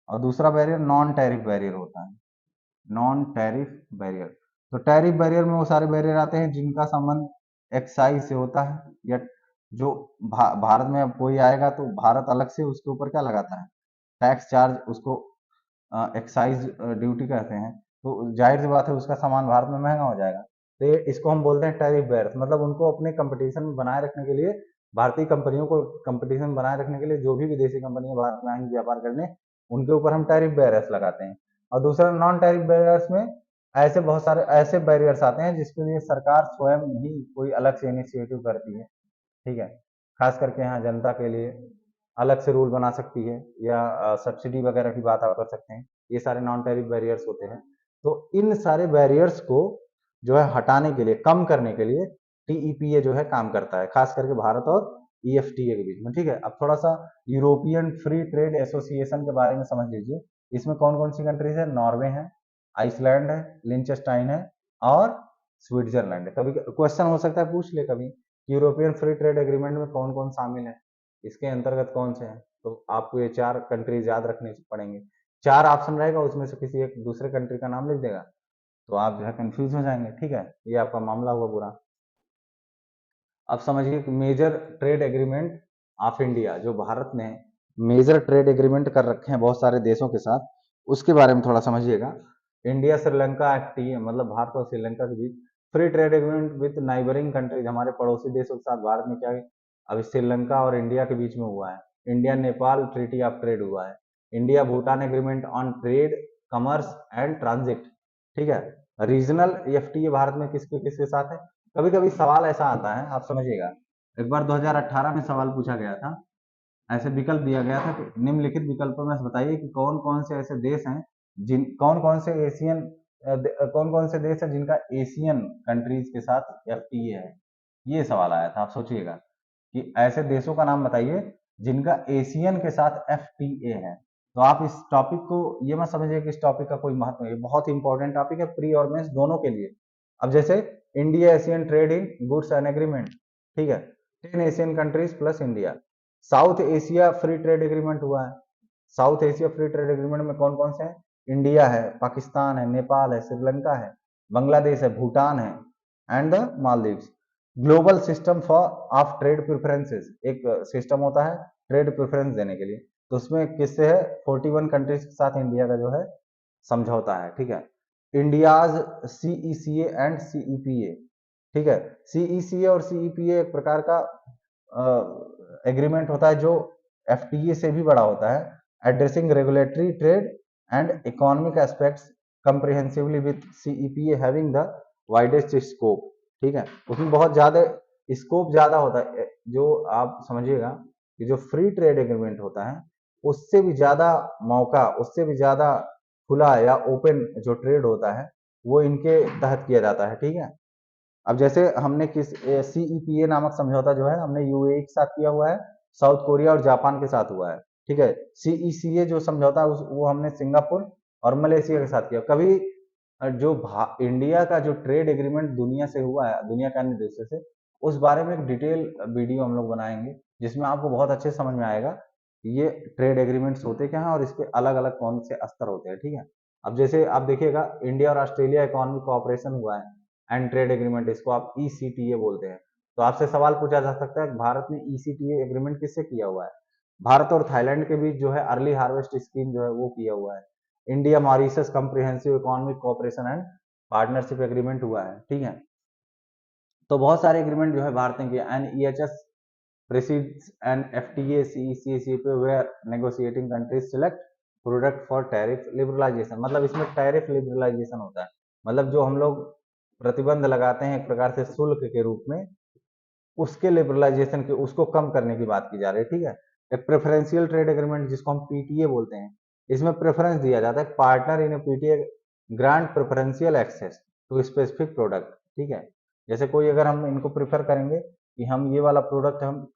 और दूसरा बैरियर नॉन टैरिफ बैरियर होता है, नॉन टैरिफ बैरियर। तो टैरिफ बैरियर में वो सारे बैरियर आते हैं जिनका संबंध एक्साइज से होता है, या जो भारत में अब कोई आएगा तो भारत अलग से उसके ऊपर क्या लगाता है, टैक्स चार्ज, उसको एक्साइज ड्यूटी कहते हैं। तो जाहिर सी बात है उसका सामान भारत में महंगा हो जाएगा। तो ये इसको हम बोलते हैं टैरिफ बैरियर। मतलब उनको अपने कंपटीशन में बनाए रखने के लिए, भारतीय कंपनियों को कंपटीशन बनाए रखने के लिए, जो भी विदेशी कंपनियां भारत में आएंगी व्यापार करने, उनके ऊपर हम टैरिफ बैरियर्स लगाते हैं। और दूसरा नॉन टैरिफ बैरियर्स में ऐसे बहुत सारे ऐसे बैरियर्स आते हैं जिसके लिए सरकार स्वयं ही कोई अलग से इनिशिएटिव करती है, ठीक है। खास करके यहाँ जनता के लिए अलग से रूल बना सकती है, या सब्सिडी वगैरह की बात आप कर सकते हैं। ये सारे नॉन टैरिफ बैरियर्स होते हैं। तो इन सारे बैरियर्स को जो है हटाने के लिए, कम करने के लिए टीईपीए जो है काम करता है, खास करके भारत और EFTA के बीच में, ठीक है। अब थोड़ा सा यूरोपियन फ्री ट्रेड एसोसिएशन के बारे में समझ लीजिए। इसमें कौन कौन सी कंट्रीज है? नॉर्वे है, आइसलैंड है, लिंचेस्टाइन है और स्विट्जरलैंड है। कभी क्वेश्चन हो सकता है, पूछ ले कभी, यूरोपियन फ्री ट्रेड एग्रीमेंट में कौन कौन शामिल है, इसके अंतर्गत कौन से हैं। तो आपको ये 4 कंट्रीज याद रखने पड़ेंगे। 4 ऑप्शन रहेगा, उसमें से किसी एक दूसरे कंट्री का नाम लिख देगा, तो आप जो है कंफ्यूज हो जाएंगे, ठीक है। ये आपका मामला हुआ पूरा। अब समझिए कि major trade agreement of India, जो भारत ने मेजर ट्रेड एग्रीमेंट कर रखे हैं बहुत सारे देशों के साथ, उसके बारे में थोड़ा समझिएगा। इंडिया श्रीलंका FTA, मतलब भारत और श्रीलंका के बीच free trade agreement with neighbouring countries, हमारे पड़ोसी देशों के साथ भारत में क्या है, अभी श्रीलंका और इंडिया के बीच में हुआ है। India Nepal treaty of trade हुआ है। India Bhutan agreement on trade, commerce and transit, ठीक है। रीजनल FTA भारत में किसके किसके साथ है। कभी कभी सवाल ऐसा आता है, आप समझिएगा, एक बार 2018 में सवाल पूछा गया था, ऐसे विकल्प दिया गया था कि निम्नलिखित विकल्पों में से बताइए कि कौन कौन से ऐसे देश हैं जिन कौन कौन से एशियन कौन कौन से देश हैं जिनका एशियन कंट्रीज के साथ FTA है। ये सवाल आया था, आप सोचिएगा कि ऐसे देशों का नाम बताइए जिनका एशियन के साथ FTA है। तो आप इस टॉपिक को ये मत समझिए कि इस टॉपिक का कोई महत्व नहीं है, बहुत इंपॉर्टेंट टॉपिक है प्री और मेंस दोनों के लिए। अब जैसे India Asian trade in goods and agreement, ठीक है, 10 Asian countries plus India. South Asia free trade agreement हुआ है। South Asia free trade agreement में कौन कौन से हैं? इंडिया है, पाकिस्तान है, नेपाल है, श्रीलंका है, बांग्लादेश है, भूटान है and the Maldives. Global system for of trade preferences, एक सिस्टम होता है ट्रेड प्रेफरेंस देने के लिए, तो उसमें किससे है? 41 कंट्रीज के साथ इंडिया का जो है समझौता है, ठीक है। इंडियाज CECA एंड CEPA, ठीक है। CECA और CEPA एक प्रकार का एग्रीमेंट होता है जो FTA से भी बड़ा होता है, addressing regulatory trade and economic aspects comprehensively with CEPA having the widest scope, ठीक है। उसमें बहुत ज्यादा स्कोप ज्यादा होता है, जो आप समझिएगा कि जो फ्री ट्रेड एग्रीमेंट होता है उससे भी ज्यादा मौका, उससे भी ज्यादा खुला या ओपन जो ट्रेड होता है वो इनके तहत किया जाता है, ठीक है। अब जैसे हमने CEPA नामक समझौता जो है हमने UAE के साथ किया हुआ है, साउथ कोरिया और जापान के साथ हुआ है, ठीक है। CECA जो समझौता वो हमने सिंगापुर और मलेशिया के साथ किया। कभी जो इंडिया का जो ट्रेड एग्रीमेंट दुनिया से हुआ है, दुनिया के अन्य देशों से, उस बारे में एक डिटेल वीडियो हम लोग बनाएंगे जिसमें आपको बहुत अच्छे समझ में आएगा ये ट्रेड एग्रीमेंट्स होते क्या हैं और इसके अलग अलग कौन से स्तर होते हैं, ठीक है। अब जैसे आप देखिएगा, इंडिया और ऑस्ट्रेलिया इकोनॉमिक कोऑपरेशन हुआ है एंड ट्रेड एग्रीमेंट, इसको आप ECTA बोलते हैं। तो आपसे सवाल पूछा जा सकता है कि भारत ने ECTA एग्रीमेंट किससे किया हुआ है। भारत और थाईलैंड के बीच जो है अर्ली हार्वेस्ट स्कीम जो है वो किया हुआ है। India Mauritius comprehensive economic cooperation and partnership agreement हुआ है, ठीक है। तो बहुत सारे एग्रीमेंट जो है भारत ने किया। And EHS precedes an FTA CECA where negotiating countries select product for tariff liberalization, मतलब इसमें टैरिफ लिबरलाइजेशन होता है, मतलब जो हम लोग प्रतिबंध लगाते हैं एक प्रकार से शुल्क के रूप में, उसके लिबरलाइजेशन के उसको कम करने की बात की जा रही है, ठीक है। एक प्रेफरेंशियल ट्रेड एग्रीमेंट जिसको हम PTA बोलते हैं, इसमें प्रेफरेंस दिया जाता है, partner in PTA grant preferential access to specific product, ठीक है। जैसे कोई अगर हम इनको प्रेफर करेंगे कि हम ये वाला प्रोडक्ट हम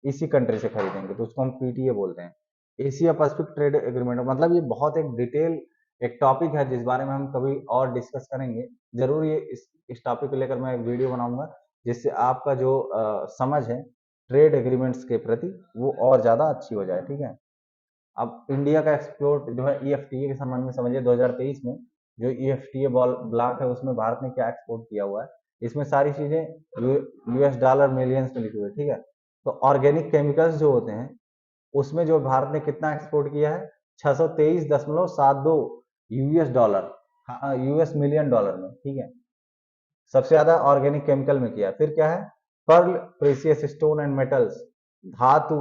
इसी कंट्री से खरीदेंगे तो उसको हम PTA बोलते हैं, एशिया पैसिफिक ट्रेड एग्रीमेंट। मतलब ये बहुत एक डिटेल एक टॉपिक है जिस बारे में हम कभी और डिस्कस करेंगे। जरूर ये इस टॉपिक को लेकर मैं एक वीडियो बनाऊंगा जिससे आपका जो समझ है ट्रेड एग्रीमेंट्स के प्रति वो और ज्यादा अच्छी हो जाए, ठीक है। अब इंडिया का एक्सपोर्ट जो है EFTA के संबंध में समझिए, 2023 में जो EFTA ब्लॉक है उसमें भारत ने क्या एक्सपोर्ट किया हुआ है, इसमें सारी चीजें US$ मिलियंस में लिखी हुई है, ठीक है। तो ऑर्गेनिक केमिकल्स जो होते हैं उसमें जो भारत ने कितना एक्सपोर्ट किया है, 623.72 US$ US मिलियन में, ठीक है। सबसे ज्यादा ऑर्गेनिक केमिकल में किया। फिर क्या है, pearl, precious stone and metals, धातु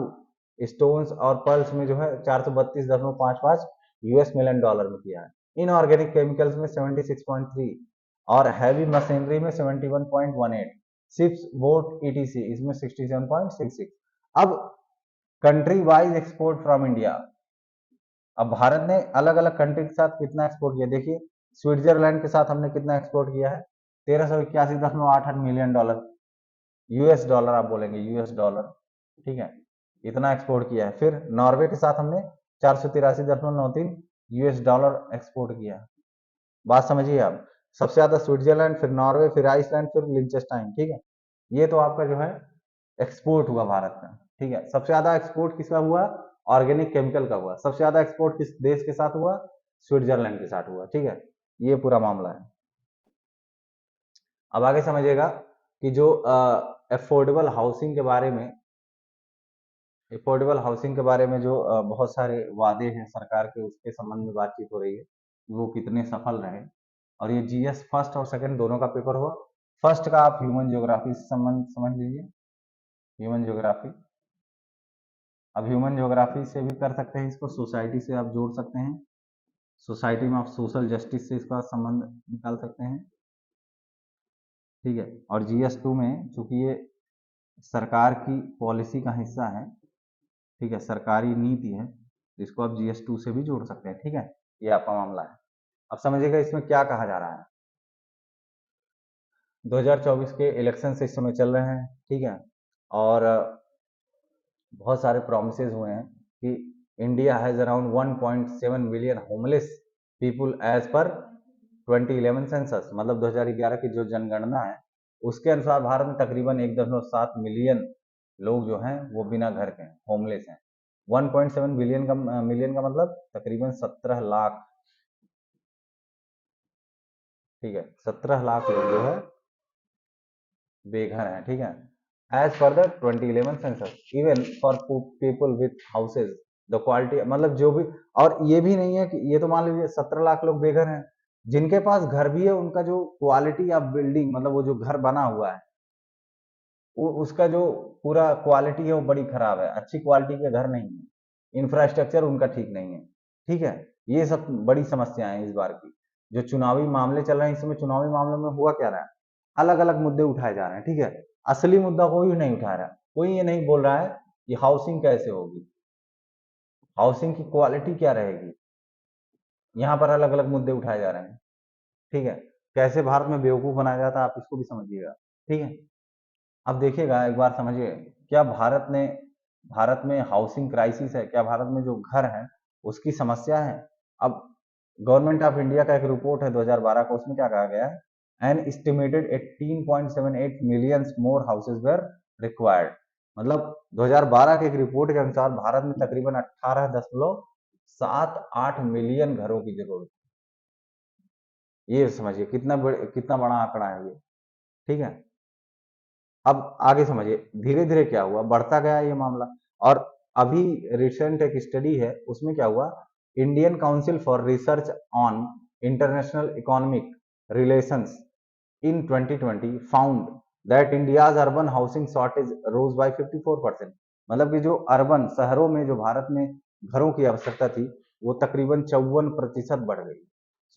स्टोन्स और पर्ल्स में जो है 432.55 US मिलियन में किया है। इनऑर्गेनिक केमिकल्स में 76.3 और हैवी मशीनरी में 71.18, शिप्स, बोट, ETC इसमें 67.66। अब country wise export from India, अब भारत ने अलग अलग कंट्री के साथ कितना एक्सपोर्ट किया देखिए। स्विट्जरलैंड के साथ हमने कितना एक्सपोर्ट किया है, $1381.88 मिलियन, US$ आप बोलेंगे US$। ठीक है, इतना एक्सपोर्ट किया है। फिर नॉर्वे के साथ हमने 483.93 यूएस डॉलर एक्सपोर्ट किया। बात समझिए आप, सबसे ज्यादा स्विट्जरलैंड, फिर नॉर्वे, फिर आइसलैंड, फिर लिंचेस्टाइन। ठीक है, ये तो आपका जो है एक्सपोर्ट हुआ भारत का। ठीक है, सबसे ज्यादा एक्सपोर्ट किसका हुआ? ऑर्गेनिक केमिकल का हुआ। सबसे ज्यादा एक्सपोर्ट किस देश के साथ हुआ? स्विट्जरलैंड के साथ हुआ। ठीक है, ये पूरा मामला है। अब आगे समझिएगा कि जो अफोर्डेबल हाउसिंग के बारे में, अफोर्डेबल हाउसिंग के बारे में जो बहुत सारे वादे हैं सरकार के, उसके संबंध में बातचीत हो रही है, वो कितने सफल रहे। और ये जीएस फर्स्ट और सेकंड दोनों का पेपर हुआ। फर्स्ट का आप ह्यूमन ज्योग्राफी से संबंध समझ लीजिए, ह्यूमन ज्योग्राफी। अब ह्यूमन ज्योग्राफी से भी कर सकते हैं इसको, सोसाइटी से आप जोड़ सकते हैं, सोसाइटी में आप सोशल जस्टिस से इसका संबंध निकाल सकते हैं। ठीक है, और जीएस टू में चूंकि ये सरकार की पॉलिसी का हिस्सा है, ठीक है, सरकारी नीति है, इसको आप जीएस टू से भी जोड़ सकते हैं। ठीक है, ये आपका मामला है। अब समझिएगा इसमें क्या कहा जा रहा है। 2024 के इलेक्शन इस समय चल रहे हैं। ठीक है, और बहुत सारे प्रोमिसेस हुए हैं कि India has around 1.7 million homeless people as per 2011 census, मतलब 2011 की जो जनगणना है उसके अनुसार भारत में तकरीबन 1.7 मिलियन लोग जो हैं वो बिना घर के हैं, होमलेस हैं। 1.7 मिलियन का मतलब तकरीबन 17 लाख। ठीक है, 17 लाख लोग जो है बेघर हैं। ठीक है, as per the 2011 census even for people with houses the quality, मतलब जो भी, और ये भी नहीं है कि ये तो मान लीजिए 17 लाख लोग बेघर हैं, जिनके पास घर भी है उनका जो क्वालिटी ऑफ बिल्डिंग, मतलब वो जो घर बना हुआ है उसका जो पूरा क्वालिटी है वो बड़ी खराब है, अच्छी क्वालिटी के घर नहीं है, इंफ्रास्ट्रक्चर उनका ठीक नहीं है। ठीक है, ये सब बड़ी समस्याएं हैं इस बार की। जो चुनावी मामले चल रहे हैं इसमें, चुनावी मामलों में हुआ क्या रहा है, अलग अलग मुद्दे उठाए जा रहे हैं। ठीक है, असली मुद्दा कोई नहीं उठा रहा, कोई ये नहीं बोल रहा है कि हाउसिंग कैसे होगी, हाउसिंग की क्वालिटी क्या रहेगी। यहाँ पर अलग अलग मुद्दे उठाए जा रहे हैं। ठीक है, कैसे भारत में बेवकूफ बनाया जाता है आप इसको भी समझिएगा। ठीक है, अब देखिएगा एक बार समझिए, क्या भारत में हाउसिंग क्राइसिस है, क्या भारत में जो घर है उसकी समस्या है। अब गवर्नमेंट ऑफ इंडिया का एक रिपोर्ट है 2012 का, उसमें क्या कहा गया है, an estimated 18.78 million more houses were required, मतलब 2012 के एक रिपोर्ट के अनुसार भारत में तकरीबन 18.78 मिलियन घरों की जरूरत है। ये समझिए कितना बड़ा आंकड़ा है ये। ठीक है, अब आगे समझिए धीरे धीरे क्या हुआ, बढ़ता गया ये मामला। और अभी रिसेंट एक स्टडी है, उसमें क्या हुआ, Indian council for research on international economic relations in 2020 found that India's urban housing shortage rose by 54%, मतलब कि जो अर्बन शहरों में जो भारत में घरों की आवश्यकता थी वो तकरीबन 54% बढ़ गई।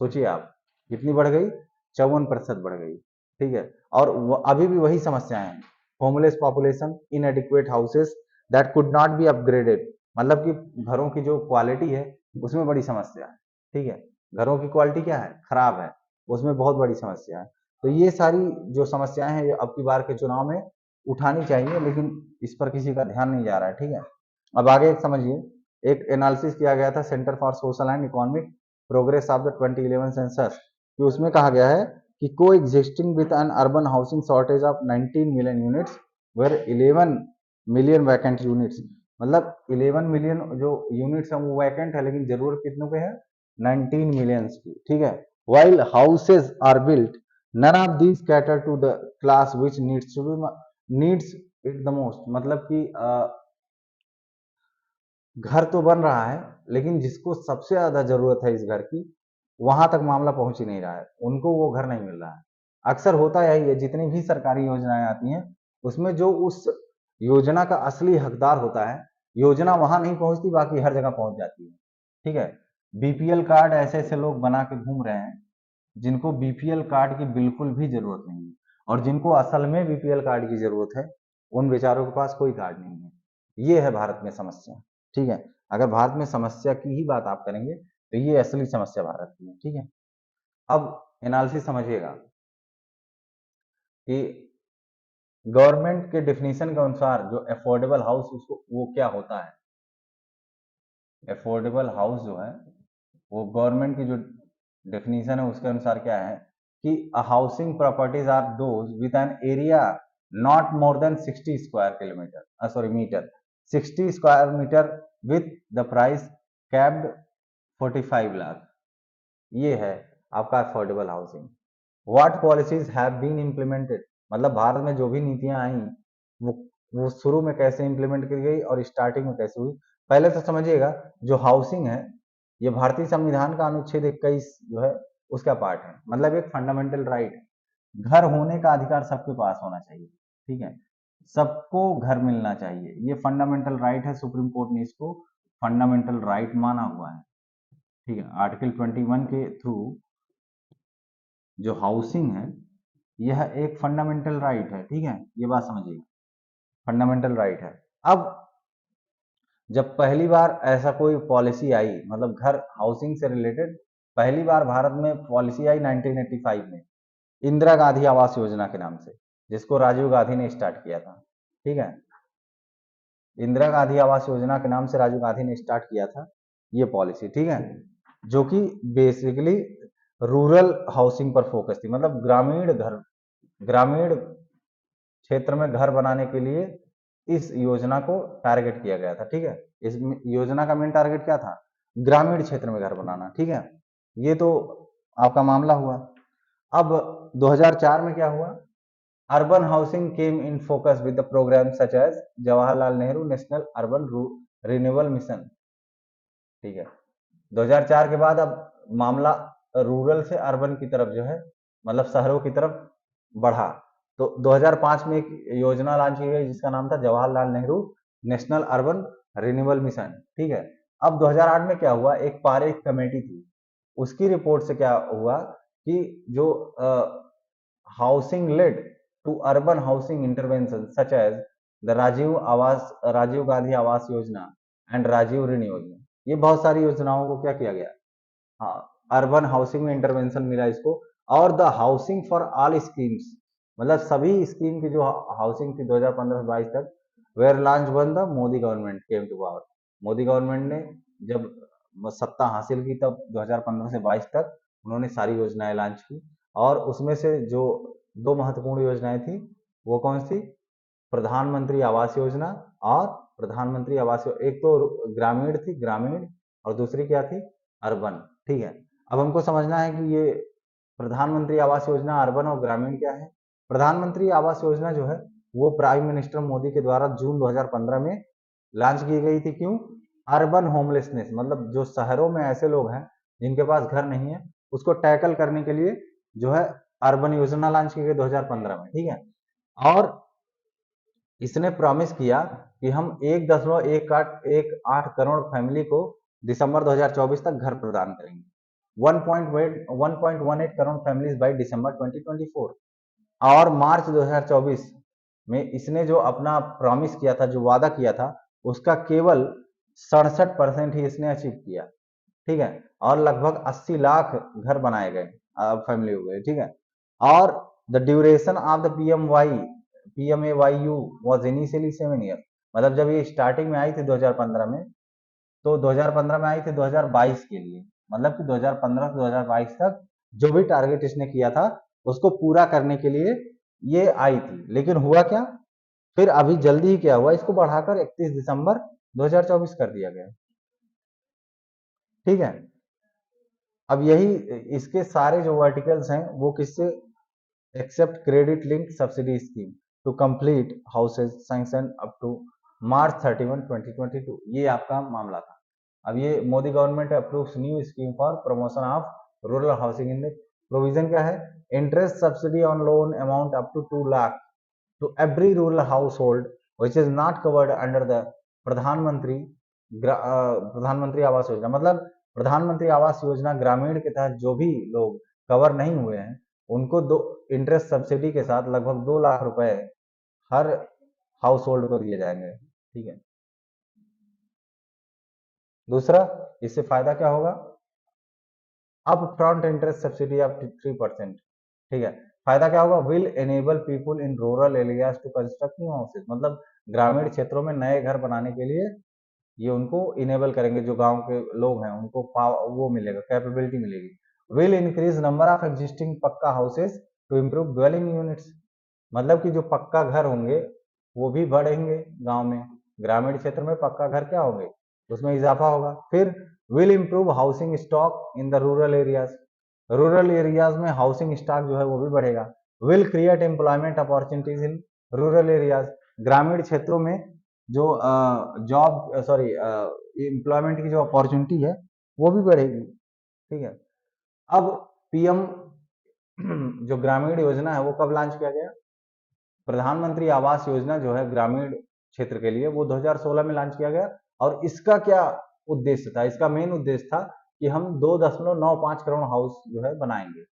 सोचिए आप, कितनी बढ़ गई, 54% बढ़ गई। ठीक है, और अभी भी वही समस्याएं हैं, homeless population, इनएडिक्वेट houses that could not be upgraded, मतलब कि घरों की जो क्वालिटी है उसमें बड़ी समस्या है। ठीक है, घरों की क्वालिटी क्या है, खराब है, उसमें बहुत बड़ी समस्या है। तो ये सारी जो समस्याएं हैं अब की बार के चुनाव में उठानी चाहिए, लेकिन इस पर किसी का ध्यान नहीं जा रहा है। ठीक है, अब आगे समझिए, एक एनालिसिस किया गया था centre for social and economic progress of the 2011 census, कि उसमें कहा गया है कि coexisting with an urban housing shortage of 19 million units were 11 million vacant units, मतलब 11 मिलियन जो यूनिट्स हैं वो वैकेंट है, लेकिन जरूरत कितनों के है, 19 मिलियंस की। ठीक है, while houses are built, none of these cater to the class which needs it the most, मतलब कि घर तो बन रहा है लेकिन जिसको सबसे ज्यादा जरूरत है इस घर की, वहां तक मामला पहुंच ही नहीं रहा है, उनको वो घर नहीं मिल रहा है। अक्सर होता यही है, जितनी भी सरकारी योजनाएं आती हैं उसमें जो उस योजना का असली हकदार होता है, योजना वहां नहीं पहुंचती, बाकी हर जगह पहुंच जाती है। ठीक है, बीपीएल कार्ड ऐसे ऐसे लोग बना के घूम रहे हैं जिनको बीपीएल कार्ड की बिल्कुल भी जरूरत नहीं है, और जिनको असल में बीपीएल कार्ड की जरूरत है उन बेचारों के पास कोई कार्ड नहीं है। ये है भारत में समस्या। ठीक है, अगर भारत में समस्या की ही बात आप करेंगे तो ये असली समस्या भारत की है। ठीक है, अब एनालिसिस समझिएगा कि गवर्नमेंट के डेफिनेशन के अनुसार जो अफोर्डेबल हाउस उसको वो क्या होता है, अफोर्डेबल हाउस जो है वो गवर्नमेंट की जो डेफिनेशन है उसके अनुसार क्या है कि a housing properties are those with an area not more than 60 square kilometre sorry metre, 60 square metre with the price capped 45 lakh. ये है आपका affordable housing. What policies have been implemented, मतलब भारत में जो भी नीतियां आई वो वो शुरू में कैसे इंप्लीमेंट की गई और स्टार्टिंग में कैसे हुई। पहले तो समझिएगा, जो हाउसिंग है ये भारतीय संविधान का अनुच्छेद 21 जो है उसका पार्ट है, मतलब एक फंडामेंटल राइट है। घर होने का अधिकार सबके पास होना चाहिए, ठीक है, सबको घर मिलना चाहिए, ये फंडामेंटल राइट है। सुप्रीम कोर्ट ने इसको फंडामेंटल राइट माना हुआ है, ठीक है। आर्टिकल 21 के थ्रू जो हाउसिंग है यह एक फंडामेंटल राइट है, ठीक है, ये बात समझिए, फंडामेंटल राइट है। अब जब पहली बार ऐसा कोई पॉलिसी आई, मतलब घर हाउसिंग से रिलेटेड पहली बार भारत में पॉलिसी आई 1985 में, इंदिरा गांधी आवास योजना के नाम से, जिसको राजीव गांधी ने स्टार्ट किया था, ठीक है। इंदिरा गांधी आवास योजना के नाम से राजीव गांधी ने स्टार्ट किया था ये पॉलिसी, ठीक है, जो कि बेसिकली रूरल हाउसिंग पर फोकस थी, मतलब ग्रामीण घर, ग्रामीण क्षेत्र में घर बनाने के लिए इस योजना को टारगेट किया गया था, ठीक है। इस योजना का मेन टारगेट क्या था, ग्रामीण क्षेत्र में घर बनाना, ठीक है। ये तो आपका मामला हुआ। अब 2004 में क्या हुआ, urban housing came in focus with the programme such as Jawaharlal Nehru national urban renewal mission, ठीक है। 2004 के बाद अब मामला रूरल से अर्बन की तरफ जो है, मतलब शहरों की तरफ बढ़ा। तो 2005 में एक योजना लॉन्च की गई जिसका नाम था Jawaharlal Nehru national urban renewal mission, ठीक है। अब 2008 में क्या हुआ, एक पारेख कमेटी थी, उसकी रिपोर्ट से क्या हुआ कि जो housing led to urban housing intervention such as the Rajiv Gandhi Awas Yojana and Rajiv ऋण योजना, ये बहुत सारी योजनाओं को क्या किया गया, हाँ, अर्बन हाउसिंग में इंटरवेंशन मिला इसको। और the housing for all schemes, मतलब सभी स्कीम की जो हाउसिंग थी 2015 से 22 तक, where launched when the Modi government came to power, Modi government ने जब सत्ता हासिल की तब 2015 से 22 तक उन्होंने सारी योजनाएं लॉन्च की। और उसमें से जो दो महत्वपूर्ण योजनाएं थी वो कौन सी, प्रधानमंत्री आवास योजना और प्रधानमंत्री आवास, एक तो ग्रामीण थी, ग्रामीण, और दूसरी क्या थी, अर्बन, ठीक है। अब हमको समझना है कि ये प्रधानमंत्री आवास योजना अर्बन और ग्रामीण क्या है। प्रधानमंत्री आवास योजना जो है वो प्राइम मिनिस्टर मोदी के द्वारा जून 2015 में लॉन्च की गई थी। क्यों, अर्बन होमलेसनेस, मतलब जो शहरों में ऐसे लोग हैं जिनके पास घर नहीं है, उसको टैकल करने के लिए जो है अर्बन योजना लॉन्च की गई 2015 में, ठीक है। और इसने प्रॉमिस किया कि हम 1.18 फैमिली को दिसंबर 2024 तक घर प्रदान करेंगे, 1.18 करोड़ फैमिलीज बाई दिसंबर 2024। और मार्च 2024 में इसने जो अपना प्रॉमिस किया था, जो वादा किया था, उसका केवल 67% ही इसने अचीव किया, ठीक है। और लगभग 80 लाख घर बनाए गए, फैमिली हो गए, ठीक है। और the duration of the PMAYU was initially 7 year, मतलब जब ये स्टार्टिंग में आई थी 2015 में, तो 2015 में आई थी 2022 के लिए, मतलब कि 2015 से 2022 तक जो भी टारगेट इसने किया था उसको पूरा करने के लिए ये आई थी। लेकिन हुआ क्या, फिर अभी जल्दी ही क्या हुआ, इसको बढ़ाकर 31 दिसंबर 2024 कर दिया गया, ठीक है। अब यही इसके सारे जो वर्टिकल्स हैं वो किससे, except credit link subsidy scheme to complete houses sanction up to March 31 2022, ये आपका मामला था। अब ये Modi government approves new scheme for promotion of rural housing in, provision क्या है, interest subsidy on loan amount up to 2 lakh to every rural household which is not covered under the Pradhan Mantri Pradhan Mantri Awas Yojana, मतलब प्रधानमंत्री आवास योजना ग्रामीण के तहत जो भी लोग कवर नहीं हुए हैं उनको दो इंटरेस्ट सब्सिडी के साथ लगभग 2 लाख रुपए हर हाउस होल्ड को दिए जाएंगे, ठीक है। दूसरा, इससे फायदा क्या होगा, up front interest subsidy of 3%, ठीक है। फायदा क्या होगा, will enable people in rural areas to construct new houses, मतलब ग्रामीण क्षेत्रों में नए घर बनाने के लिए ये उनको इनेबल करेंगे, जो गांव के लोग हैं उनको वो मिलेगा, कैपेबिलिटी मिलेगी। Will increase number of existing pucca houses to improve dwelling units, मतलब कि जो पक्का घर होंगे वो भी बढ़ेंगे गांव में, ग्रामीण क्षेत्र में पक्का घर क्या होंगे, उसमें इजाफा होगा। फिर will improve housing stock in the rural areas, rural areas में हाउसिंग स्टॉक जो है वो भी बढ़ेगा। Will create employment opportunities in rural areas, ग्रामीण क्षेत्रों में जो जॉब सॉरी एम्प्लॉयमेंट की जो अपॉर्चुनिटी है वो भी बढ़ेगी। ठीक है, अब पीएम जो ग्रामीण योजना है वो कब लॉन्च किया गया, प्रधानमंत्री आवास योजना जो है ग्रामीण क्षेत्र के लिए वो 2016 में लॉन्च किया गया। और इसका क्या उद्देश्य था, इसका मेन उद्देश्य था कि हम 2.95 करोड़ हाउस जो है बनाएंगे।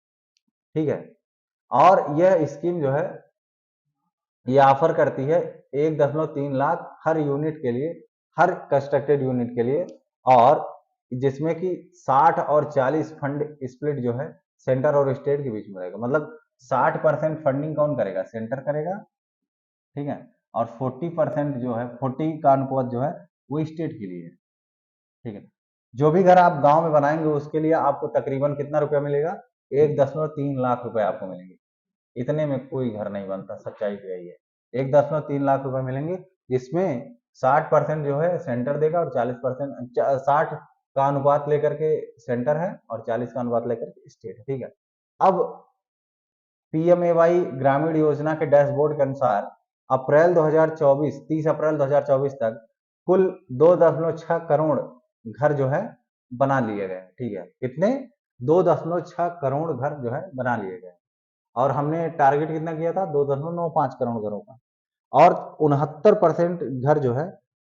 ठीक है, और यह स्कीम जो है ये ऑफर करती है 1.3 लाख हर यूनिट के लिए, हर कंस्ट्रक्टेड यूनिट के लिए, और जिसमें कि 60 और 40 फंड स्प्लिट जो है सेंटर और स्टेट के बीच में रहेगा, मतलब 60% फंडिंग कौन करेगा, सेंटर करेगा। ठीक है, और 40% जो है 40 का अनुपात जो है वो स्टेट के लिए है। ठीक है, जो भी घर आप गांव में बनाएंगे उसके लिए आपको तकरीबन कितना रुपया मिलेगा, 1.3 लाख रुपए आपको मिलेंगे। इतने में कोई घर नहीं बनता, सच्चाई तो यही है। 1.3 लाख रुपए मिलेंगे, जिसमें 60% जो है सेंटर देगा और 40%, 60 का अनुपात लेकर के सेंटर है और 40 का अनुपात लेकर के स्टेट है। ठीक है, अब पीएमएवाई ग्रामीण योजना के डैशबोर्ड के अनुसार अप्रैल 2024 30 अप्रैल 2024 तक कुल 2.6 करोड़ घर जो है बना लिए गए। ठीक है, कितने, 2.6 करोड़ घर जो है बना लिए गए, और हमने टारगेट कितना किया था, 2.95 करोड़ घरों का। और 69% घर जो है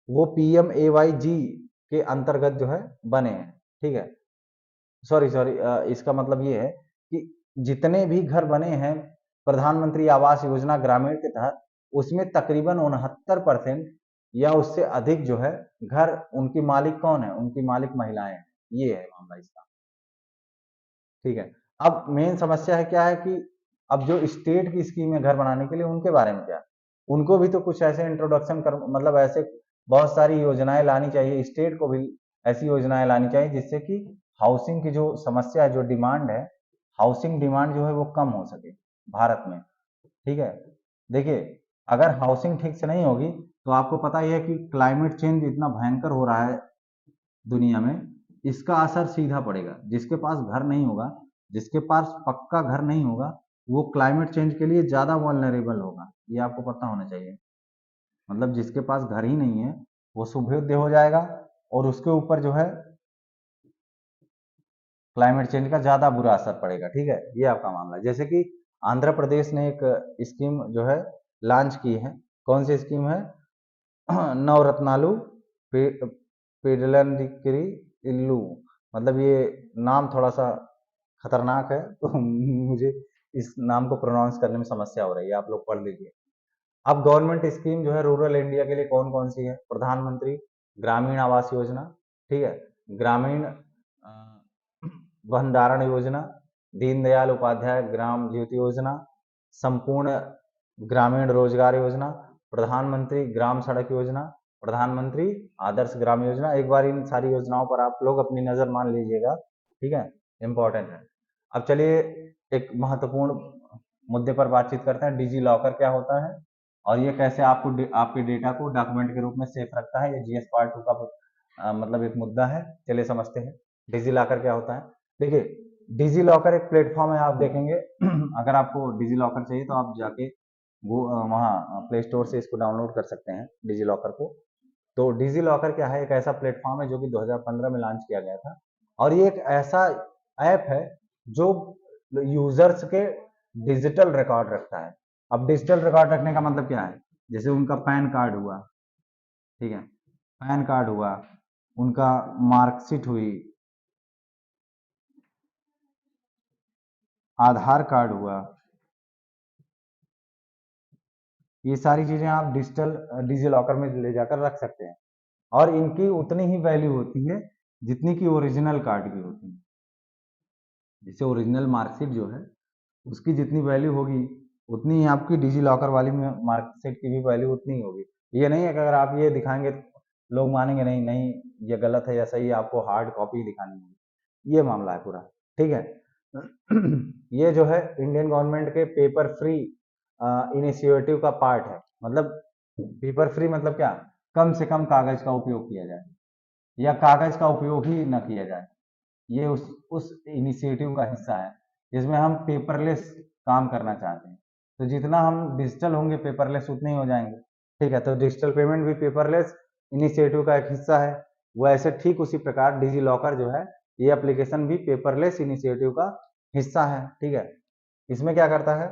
वो पीएमएवाई के अंतर्गत जो है बने हैं। ठीक है, सॉरी सॉरी, इसका मतलब ये है कि जितने भी घर बने हैं प्रधानमंत्री आवास योजना ग्रामीण के तहत, उसमें तकरीबन 69% या उससे अधिक जो है घर, उनकी मालिक कौन है, उनकी मालिक महिलाएं हैं। ये है मामला इसका। ठीक है, अब मेन समस्या है क्या है कि अब जो स्टेट की स्कीम है घर बनाने के लिए, उनके बारे में क्या, उनको भी तो कुछ ऐसे इंट्रोडक्शन कर, मतलब ऐसे बहुत सारी योजनाएं लानी चाहिए, स्टेट को भी ऐसी योजनाएं लानी चाहिए जिससे कि हाउसिंग की जो समस्या है, जो डिमांड है, हाउसिंग डिमांड जो है वो कम हो सके भारत में। ठीक है, देखिए अगर हाउसिंग ठीक से नहीं होगी तो आपको पता ही है कि क्लाइमेट चेंज इतना भयंकर हो रहा है दुनिया में, इसका असर सीधा पड़ेगा। जिसके पास घर नहीं होगा, जिसके पास पक्का घर नहीं होगा, वो क्लाइमेट चेंज के लिए ज्यादा वल्नरेबल होगा, ये आपको पता होना चाहिए। मतलब जिसके पास घर ही नहीं है वो सुभ्योदय हो जाएगा, और उसके ऊपर जो है क्लाइमेट चेंज का ज्यादा बुरा असर पड़ेगा। ठीक है, ये आपका मामला है। जैसे कि आंध्र प्रदेश ने एक स्कीम जो है लॉन्च की है, कौन सी स्कीम है, नवरत्नालु पेडलनदिक्किरी इल्लू, मतलब ये नाम थोड़ा सा खतरनाक है तो मुझे इस नाम को प्रोनाउंस करने में समस्या हो रही है, आप लोग पढ़ लीजिए। अब गवर्नमेंट स्कीम जो है रूरल इंडिया के लिए कौन कौन सी है, प्रधानमंत्री ग्रामीण आवास योजना, ठीक है, ग्रामीण भंडारण योजना, दीनदयाल उपाध्याय ग्राम ज्योति योजना, संपूर्ण ग्रामीण रोजगार योजना, प्रधानमंत्री ग्राम सड़क योजना, प्रधानमंत्री आदर्श ग्राम योजना। एक बार इन सारी योजनाओं पर आप लोग अपनी नजर मान लीजिएगा। ठीक है, इंपॉर्टेंट है। अब चलिए एक महत्वपूर्ण मुद्दे पर बातचीत करते हैं, डिजी लॉकर क्या होता है और ये कैसे आपको आपके डेटा को डॉक्यूमेंट के रूप में सेफ रखता है। ये जीएस पार्ट 2 का मतलब एक मुद्दा है, चलिए समझते हैं डिजी लॉकर क्या होता है। देखिए डिजी लॉकर एक प्लेटफॉर्म है, आप देखेंगे अगर आपको डिजी लॉकर चाहिए तो आप जाके वो वहाँ प्ले स्टोर से इसको डाउनलोड कर सकते हैं डिजी लॉकर को। तो डिजी लॉकर क्या है, एक ऐसा प्लेटफॉर्म है जो कि 2015 में लॉन्च किया गया था, और ये एक ऐसा ऐप है जो यूजर्स के डिजिटल रिकॉर्ड रखता है। अब डिजिटल रिकॉर्ड रखने का मतलब क्या है, जैसे उनका पैन कार्ड हुआ, ठीक है, पैन कार्ड हुआ, उनका मार्कशीट हुई, आधार कार्ड हुआ, ये सारी चीजें आप डिजिटल डिजी लॉकर में ले जाकर रख सकते हैं, और इनकी उतनी ही वैल्यू होती है जितनी की ओरिजिनल कार्ड की होती है। जैसे ओरिजिनल मार्कशीट जो है उसकी जितनी वैल्यू होगी उतनी ही आपकी डिजी लॉकर वाली में मार्कशीट की भी वैल्यू उतनी ही होगी। ये नहीं है कि अगर आप ये दिखाएंगे लोग मानेंगे नहीं नहीं ये गलत है या सही है, आपको हार्ड कॉपी दिखानी होगी। ये मामला है पूरा, ठीक है। ये जो है इंडियन गवर्नमेंट के पेपर फ्री इनिशिएटिव का पार्ट है। मतलब पेपर फ्री मतलब क्या, कम से कम कागज का उपयोग किया जाए या कागज का उपयोग ही न किया जाए। ये उस इनिशिएटिव का हिस्सा है जिसमें हम पेपरलेस काम करना चाहते हैं। तो जितना हम डिजिटल होंगे पेपरलेस उतने ही हो जाएंगे, ठीक है। तो डिजिटल पेमेंट भी पेपरलेस इनिशिएटिव का एक हिस्सा है। वैसे ठीक उसी प्रकार डिजी लॉकर जो है ये एप्लीकेशन भी पेपरलेस इनिशिएटिव का हिस्सा है, ठीक है। इसमें क्या करता है,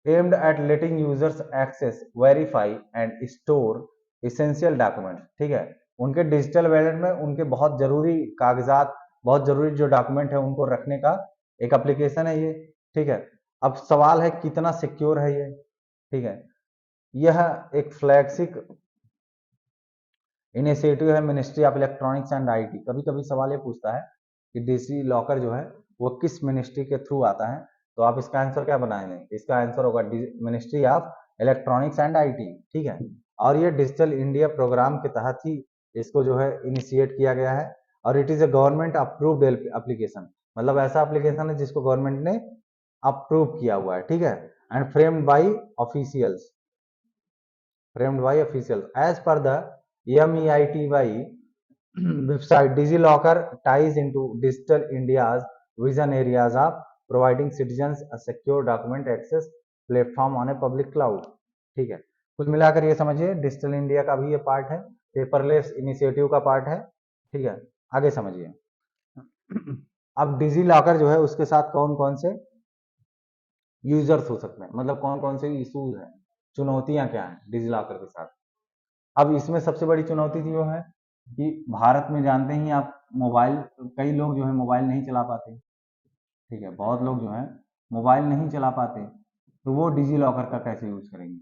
aimed at letting users access verify and store essential document, ठीक है। उनके डिजिटल वैलेट में उनके बहुत जरूरी कागजात, बहुत जरूरी जो डॉक्यूमेंट है उनको रखने का एक एप्लीकेशन है ये, ठीक है। अब सवाल है कितना सिक्योर है ये, ठीक है। यह एक फ्लैगशिप इनिशिएटिव है ministry of electronics and IT. कभी कभी सवाल ये पूछता है कि डिजी लॉकर जो है वो किस मिनिस्ट्री के थ्रू आता है, तो आप इसका आंसर क्या बनाएंगे, इसका आंसर होगा ministry of electronics and IT, ठीक है। और ये डिजिटल इंडिया प्रोग्राम के तहत ही इसको जो है इनिशिएट किया गया है। और it is a government approved application, मतलब ऐसा एप्लीकेशन है जिसको गवर्नमेंट ने अप्रूव किया हुआ है, ठीक है। And officials framed by officials as per the MEITY website. DigiLocker ties into Digital India's vision areas of providing citizens a secure document access platform on a public cloud, ठीक है। कुल मिलाकर ये समझिए डिजिटल इंडिया का भी ये पार्ट है, पेपरलेस इनिशिएटिव का पार्ट है, ठीक है। आगे समझिए। अब डिजी लॉकर जो है उसके साथ कौन कौन से यूजर्स हो सकते हैं, मतलब कौन कौन से इशूज हैं, चुनौतियां क्या हैं डिजी लॉकर के साथ। अब इसमें सबसे बड़ी चुनौती थी वो है कि भारत में जानते ही आप मोबाइल, कई लोग जो है मोबाइल नहीं चला पाते, ठीक है। बहुत लोग जो है मोबाइल नहीं चला पाते, तो वो डिजी लॉकर का कैसे यूज करेंगे,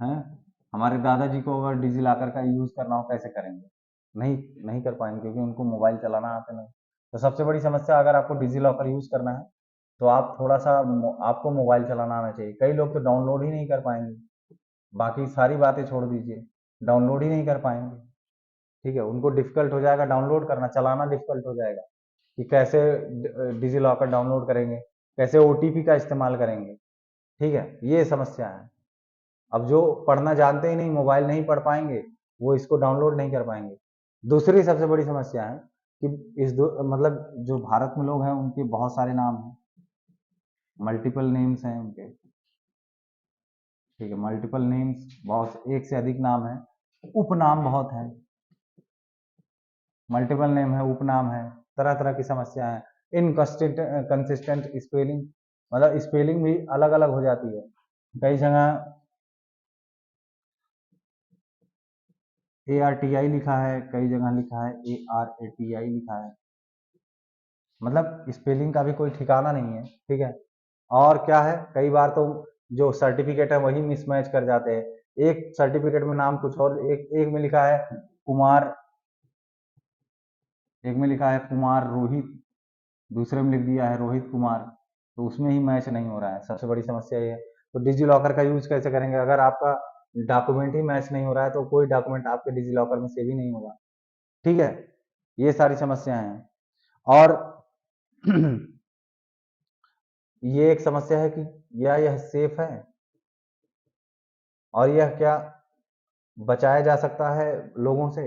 हैं। हमारे दादाजी को अगर डिजी लॉकर का यूज करना हो कैसे करेंगे, नहीं नहीं कर पाएंगे क्योंकि उनको मोबाइल चलाना आता नहीं। तो सबसे बड़ी समस्या, अगर आपको डिजी लॉकर यूज करना है तो आप थोड़ा सा आपको मोबाइल चलाना आना चाहिए। कई लोग तो डाउनलोड ही नहीं कर पाएंगे, बाकी सारी बातें छोड़ दीजिए, डाउनलोड ही नहीं कर पाएंगे, ठीक है। उनको डिफिकल्ट हो जाएगा डाउनलोड करना, चलाना डिफिकल्ट हो जाएगा कि कैसे डिजी लॉकर डाउनलोड करेंगे, कैसे ओटीपी का इस्तेमाल करेंगे, ठीक है। ये समस्या है। अब जो पढ़ना जानते ही नहीं, मोबाइल नहीं पढ़ पाएंगे, वो इसको डाउनलोड नहीं कर पाएंगे। दूसरी सबसे बड़ी समस्या है कि मतलब जो भारत में लोग हैं उनके बहुत सारे नाम हैं, मल्टीपल नेम्स हैं उनके, ठीक है। मल्टीपल नेम्स, बहुत एक से अधिक नाम है, उपनाम बहुत हैं, मल्टीपल नेम है, उपनाम है, तरह तरह की समस्या है। इनकंसिस्टेंट स्पेलिंग, मतलब स्पेलिंग भी अलग अलग हो जाती है। कई जगह ARTI लिखा है, कई जगह लिखा है ARATI लिखा है, मतलब स्पेलिंग का भी कोई ठिकाना नहीं है, ठीक है। और क्या है, कई बार तो जो सर्टिफिकेट है वही मिसमैच कर जाते हैं। एक सर्टिफिकेट में नाम कुछ और, एक एक में लिखा है कुमार, एक में लिखा है कुमार रोहित, दूसरे में लिख दिया है रोहित कुमार, तो उसमें ही मैच नहीं हो रहा है। सबसे बड़ी समस्या ये है। तो डिजी लॉकर का यूज कैसे करेंगे, अगर आपका डॉक्यूमेंट ही मैच नहीं हो रहा है तो कोई डॉक्यूमेंट आपके डिजी लॉकर में सेव ही नहीं होगा, ठीक है। ये सारी समस्याएं हैं। और ये एक समस्या है कि यह सेफ है, और यह क्या बचाया जा सकता है लोगों से,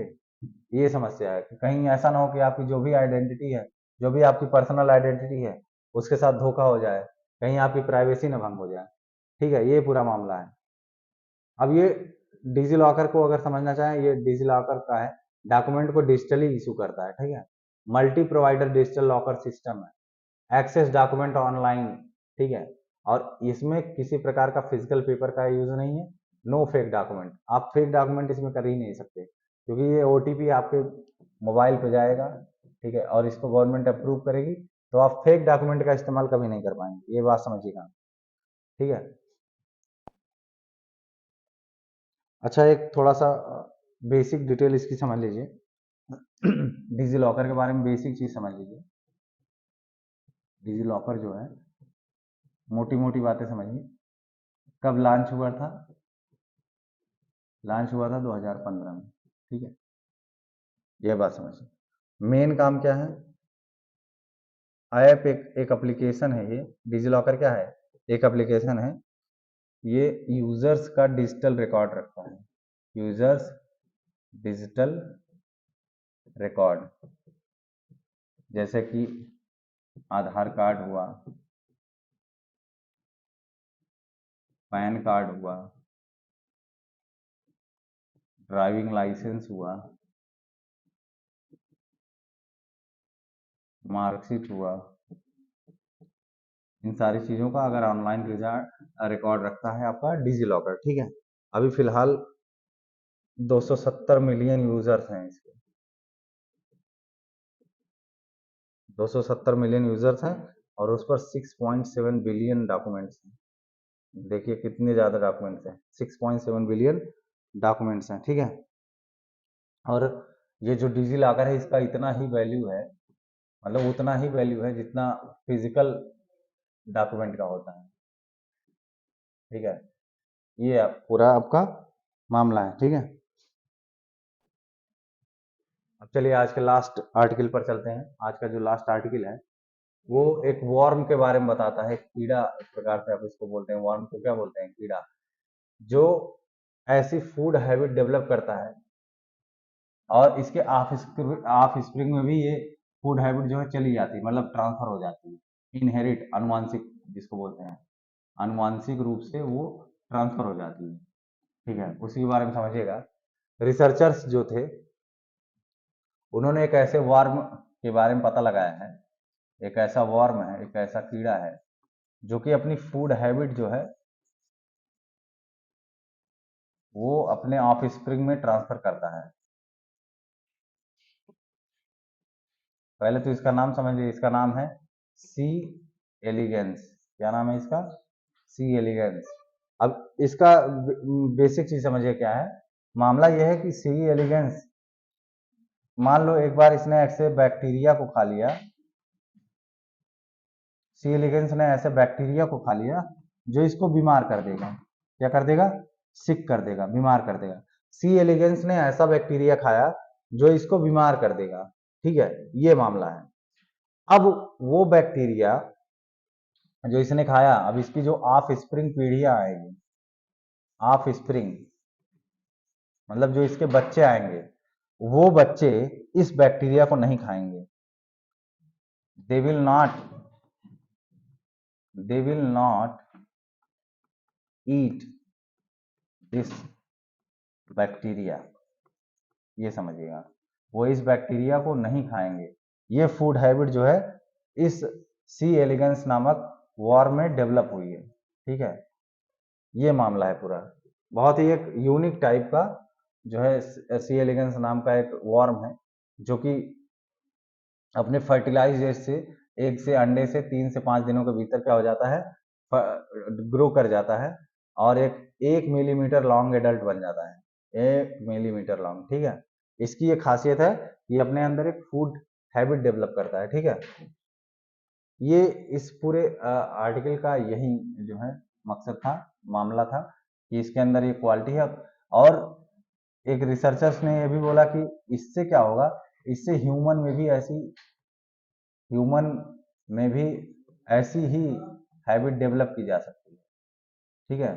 ये समस्या है कि कहीं ऐसा ना हो कि आपकी जो भी आइडेंटिटी है, जो भी आपकी पर्सनल आइडेंटिटी है, उसके साथ धोखा हो जाए, कहीं आपकी प्राइवेसी ना भंग हो जाए, ठीक है। ये पूरा मामला है। अब ये डिजी लॉकर को अगर समझना चाहें, ये डिजी लॉकर का है, डॉक्यूमेंट को डिजिटली इशू करता है, ठीक है। Multi provider digital locker system है, एक्सेस डॉक्यूमेंट ऑनलाइन, ठीक है। और इसमें किसी प्रकार का फिजिकल पेपर का यूज नहीं है, नो फेक डॉक्यूमेंट, आप फेक डॉक्यूमेंट इसमें कर ही नहीं सकते क्योंकि ये ओटीपी आपके मोबाइल पे जाएगा, ठीक है, और इसको गवर्नमेंट अप्रूव करेगी, तो आप फेक डॉक्यूमेंट का इस्तेमाल कभी नहीं कर पाएंगे, ये बात समझिएगा, ठीक है। अच्छा, एक थोड़ा सा बेसिक डिटेल इसकी समझ लीजिए। डिजी लॉकर के बारे में बेसिक चीज समझ लीजिए। डिजी लॉकर जो है, मोटी मोटी बातें समझिए, कब लॉन्च हुआ था? लॉन्च हुआ था 2015 में, ठीक है, ये बात समझिए। मेन काम क्या है? ऐप एक एप्लीकेशन है, ये डिजी लॉकर क्या है? एक एप्लीकेशन है, ये यूजर्स का डिजिटल रिकॉर्ड रखता है, यूजर्स डिजिटल रिकॉर्ड, जैसे कि आधार कार्ड हुआ, पैन कार्ड हुआ, ड्राइविंग लाइसेंस हुआ, मार्कशीट हुआ, इन सारी चीज़ों का अगर ऑनलाइन रिकॉर्ड रखता है आपका डिजी लॉकर, ठीक है। अभी फिलहाल 270 मिलियन यूजर्स हैं इसके, 270 मिलियन यूजर्स हैं, और उस पर 6.7 बिलियन डॉक्यूमेंट्स हैं। देखिए कितने ज़्यादा डॉक्यूमेंट्स हैं, 6.7 बिलियन डॉक्यूमेंट्स हैं, ठीक है। और ये जो डिजी लॉकर है, इसका इतना ही वैल्यू है, मतलब उतना ही वैल्यू है जितना फिजिकल डॉक्यूमेंट का होता है, ठीक है। ये पूरा आपका मामला है, ठीक है। अब चलिए आज के लास्ट आर्टिकल पर चलते हैं। आज का जो लास्ट आर्टिकल है वो एक वर्म के बारे में बताता है, कीड़ा एक प्रकार से आप इसको बोलते हैं, वर्म को क्या बोलते हैं? कीड़ा, जो ऐसी फूड हैबिट डेवलप करता है, और इसके ऑफ स्प्रिंग में भी ये फूड हैबिट जो है चली जाती है, मतलब ट्रांसफर हो जाती है, इनहेरिट, अनुवांशिक जिसको बोलते हैं, अनुवांशिक रूप से वो ट्रांसफर हो जाती है, ठीक है। उसी के बारे में समझिएगा। रिसर्चर्स जो थे, उन्होंने एक ऐसे वर्म के बारे में पता लगाया है, एक ऐसा वर्म है, एक ऐसा कीड़ा है जो कि अपनी फूड हैबिट जो है वो अपने ऑफ स्प्रिंग में ट्रांसफर करता है। पहले तो इसका नाम समझिए, इसका नाम है सी एलिगेंस। क्या नाम है इसका? सी एलिगेंस। अब इसका बेसिक चीज समझिए क्या है। मामला यह है कि सी एलिगेंस, मान लो एक बार इसने ऐसे बैक्टीरिया को खा लिया, सी एलिगेंस ने ऐसे बैक्टीरिया को खा लिया जो इसको बीमार कर देगा। क्या कर देगा? सिक कर देगा, बीमार कर देगा। सी एलिगेंस ने ऐसा बैक्टीरिया खाया जो इसको बीमार कर देगा, ठीक है, ये मामला है। अब वो बैक्टीरिया जो इसने खाया, अब इसकी जो ऑफ स्प्रिंग पीढ़ियां आएगी, ऑफ स्प्रिंग मतलब जो इसके बच्चे आएंगे, वो बच्चे इस बैक्टीरिया को नहीं खाएंगे। They will not, they will not eat this bacteria, ये समझिएगा, वो इस बैक्टीरिया को नहीं खाएंगे। ये फूड हैबिट जो है इस सी एलिगेंस नामक वर्म में डेवलप हुई है, ठीक है। ये मामला है पूरा। बहुत ही एक यूनिक टाइप का जो है सी एलिगेंस नाम का एक वर्म है, जो कि अपने फर्टिलाइज से एक से अंडे से 3 से 5 दिनों के भीतर क्या हो जाता है, ग्रो कर जाता है, और एक मिलीमीटर लॉन्ग एडल्ट बन जाता है, 1 मिलीमीटर लॉन्ग, ठीक है। इसकी ये खासियत है कि अपने अंदर एक फूड हैबिट डेवलप करता है, ठीक है। ये इस पूरे आर्टिकल का यही जो है मकसद था, मामला था, कि इसके अंदर ये क्वालिटी है। और एक रिसर्चर्स ने ये भी बोला कि इससे क्या होगा, इससे ह्यूमन में भी ऐसी ही हैबिट डेवलप की जा सकती है, ठीक है,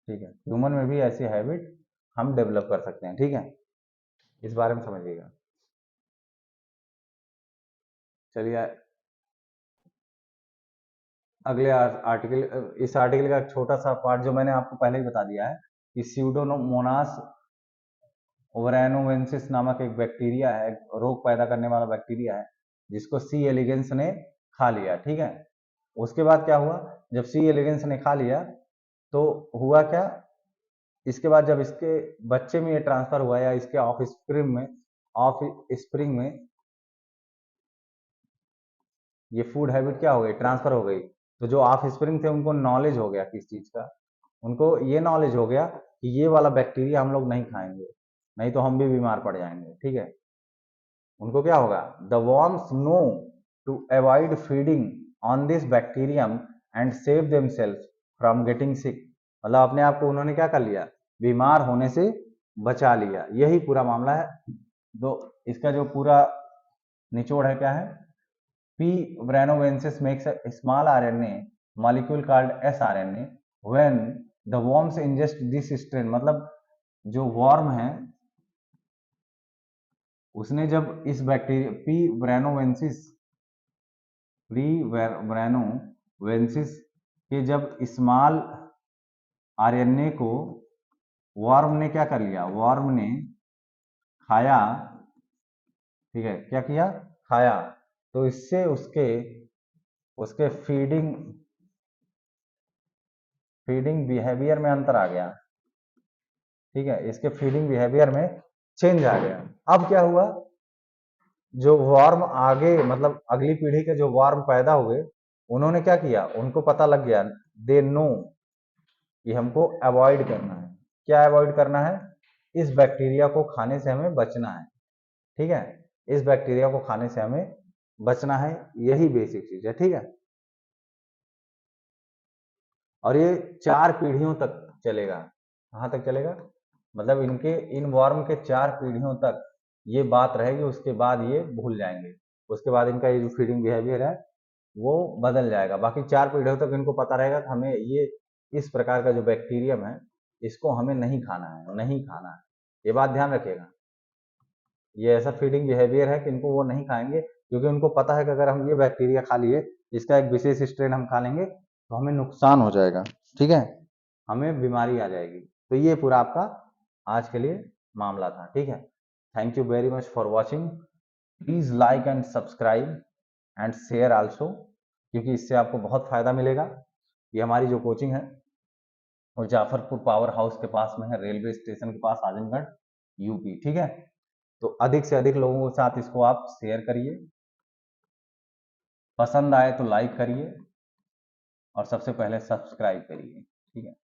ठीक है। ह्यूमन में भी ऐसी हैबिट हम डेवलप कर सकते हैं, ठीक है। इस बारे में समझिएगा। चलिए अगले आर्टिकल, इस आर्टिकल का एक छोटा सा पार्ट जो मैंने आपको पहले ही बता दिया है कि स्यूडोमोनास ओवरैनोवेंसिस नामक एक बैक्टीरिया है, रोग पैदा करने वाला बैक्टीरिया है, जिसको सी एलिगेंस ने खा लिया, ठीक है। उसके बाद क्या हुआ, जब सी एलिगेंस ने खा लिया तो हुआ क्या, इसके बाद जब इसके बच्चे में ये ट्रांसफर हुआ, या इसके ऑफ स्प्रिंग में ये फूड हैबिट क्या हो गई, ट्रांसफर हो गई। तो जो ऑफ स्प्रिंग थे उनको नॉलेज हो गया किस चीज का, उनको ये नॉलेज हो गया कि ये वाला बैक्टीरिया हम लोग नहीं खाएंगे, नहीं तो हम भी बीमार पड़ जाएंगे, ठीक है। उनको क्या होगा, the worms know to avoid feeding on this bacterium and save themselves from getting sick। मतलब अपने आप को उन्होंने क्या कर लिया, बीमार होने से बचा लिया। यही पूरा मामला है। तो इसका जो पूरा निचोड़ है क्या है, P. branovensis makes a small RNA molecule called sRNA when the worms ingest this strain। मतलब जो वर्म है उसने जब इस बैक्टीरिया पी ब्रानोवेंसिस के जब स्मॉल आरएनए को वर्म ने क्या कर लिया, वर्म ने खाया, ठीक है, क्या किया, खाया, तो इससे उसके उसके फीडिंग बिहेवियर में अंतर आ गया। ठीक है, इसके फीडिंग बिहेवियर में चेंज आ गया। अब क्या हुआ, जो वर्म आगे मतलब अगली पीढ़ी के जो वर्म पैदा हुए उन्होंने क्या किया, उनको पता लग गया, दे नो कि हमको अवॉइड करना है। क्या अवॉइड करना है, इस बैक्टीरिया को खाने से हमें बचना है। ठीक है, इस बैक्टीरिया को खाने से हमें बचना है, यही बेसिक चीज है। ठीक है, और ये 4 पीढ़ियों तक चलेगा। कहां तक चलेगा, मतलब इनके इन वर्म के 4 पीढ़ियों तक ये बात रहेगी, उसके बाद ये भूल जाएंगे। उसके बाद इनका ये जो फीडिंग बिहेवियर है वो बदल जाएगा। बाकी 4 पीढ़ियों तक इनको पता रहेगा कि हमें ये इस प्रकार का जो बैक्टीरियम है इसको हमें नहीं खाना है, नहीं खाना है। ये बात ध्यान रखिएगा, ये ऐसा फीडिंग बिहेवियर है कि इनको वो नहीं खाएंगे, क्योंकि उनको पता है कि अगर हम ये बैक्टीरिया खा लिए, इसका एक विशेष स्ट्रेन हम खा लेंगे तो हमें नुकसान हो जाएगा। ठीक है, हमें बीमारी आ जाएगी। तो ये पूरा आपका आज के लिए मामला था। ठीक है, thank you very much for watching. Please like and subscribe and share also, क्योंकि इससे आपको बहुत फायदा मिलेगा। ये हमारी जो कोचिंग है वो जाफरपुर पावर हाउस के पास में है, रेलवे स्टेशन के पास, आजमगढ़, यूपी। ठीक है, तो अधिक से अधिक लोगों के साथ इसको आप शेयर करिए, पसंद आए तो लाइक करिए और सबसे पहले सब्सक्राइब करिए। ठीक है,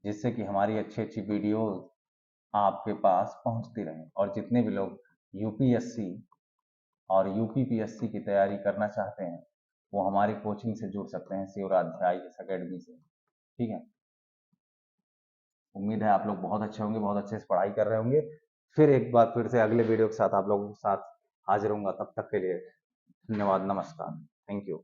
जिससे कि हमारी अच्छी अच्छी वीडियोस आपके पास पहुंचती रहें, और जितने भी लोग यूपीएससी और यूपीपीएससी की तैयारी करना चाहते हैं वो हमारी कोचिंग से जुड़ सकते हैं, शिवराध्याय अकेडमी से। ठीक है, उम्मीद है आप लोग बहुत अच्छे होंगे, बहुत अच्छे से पढ़ाई कर रहे होंगे। फिर एक बार फिर से अगले वीडियो के साथ आप लोगों के साथ हाजिर होऊंगा। तब तक के लिए धन्यवाद, नमस्कार, थैंक यू।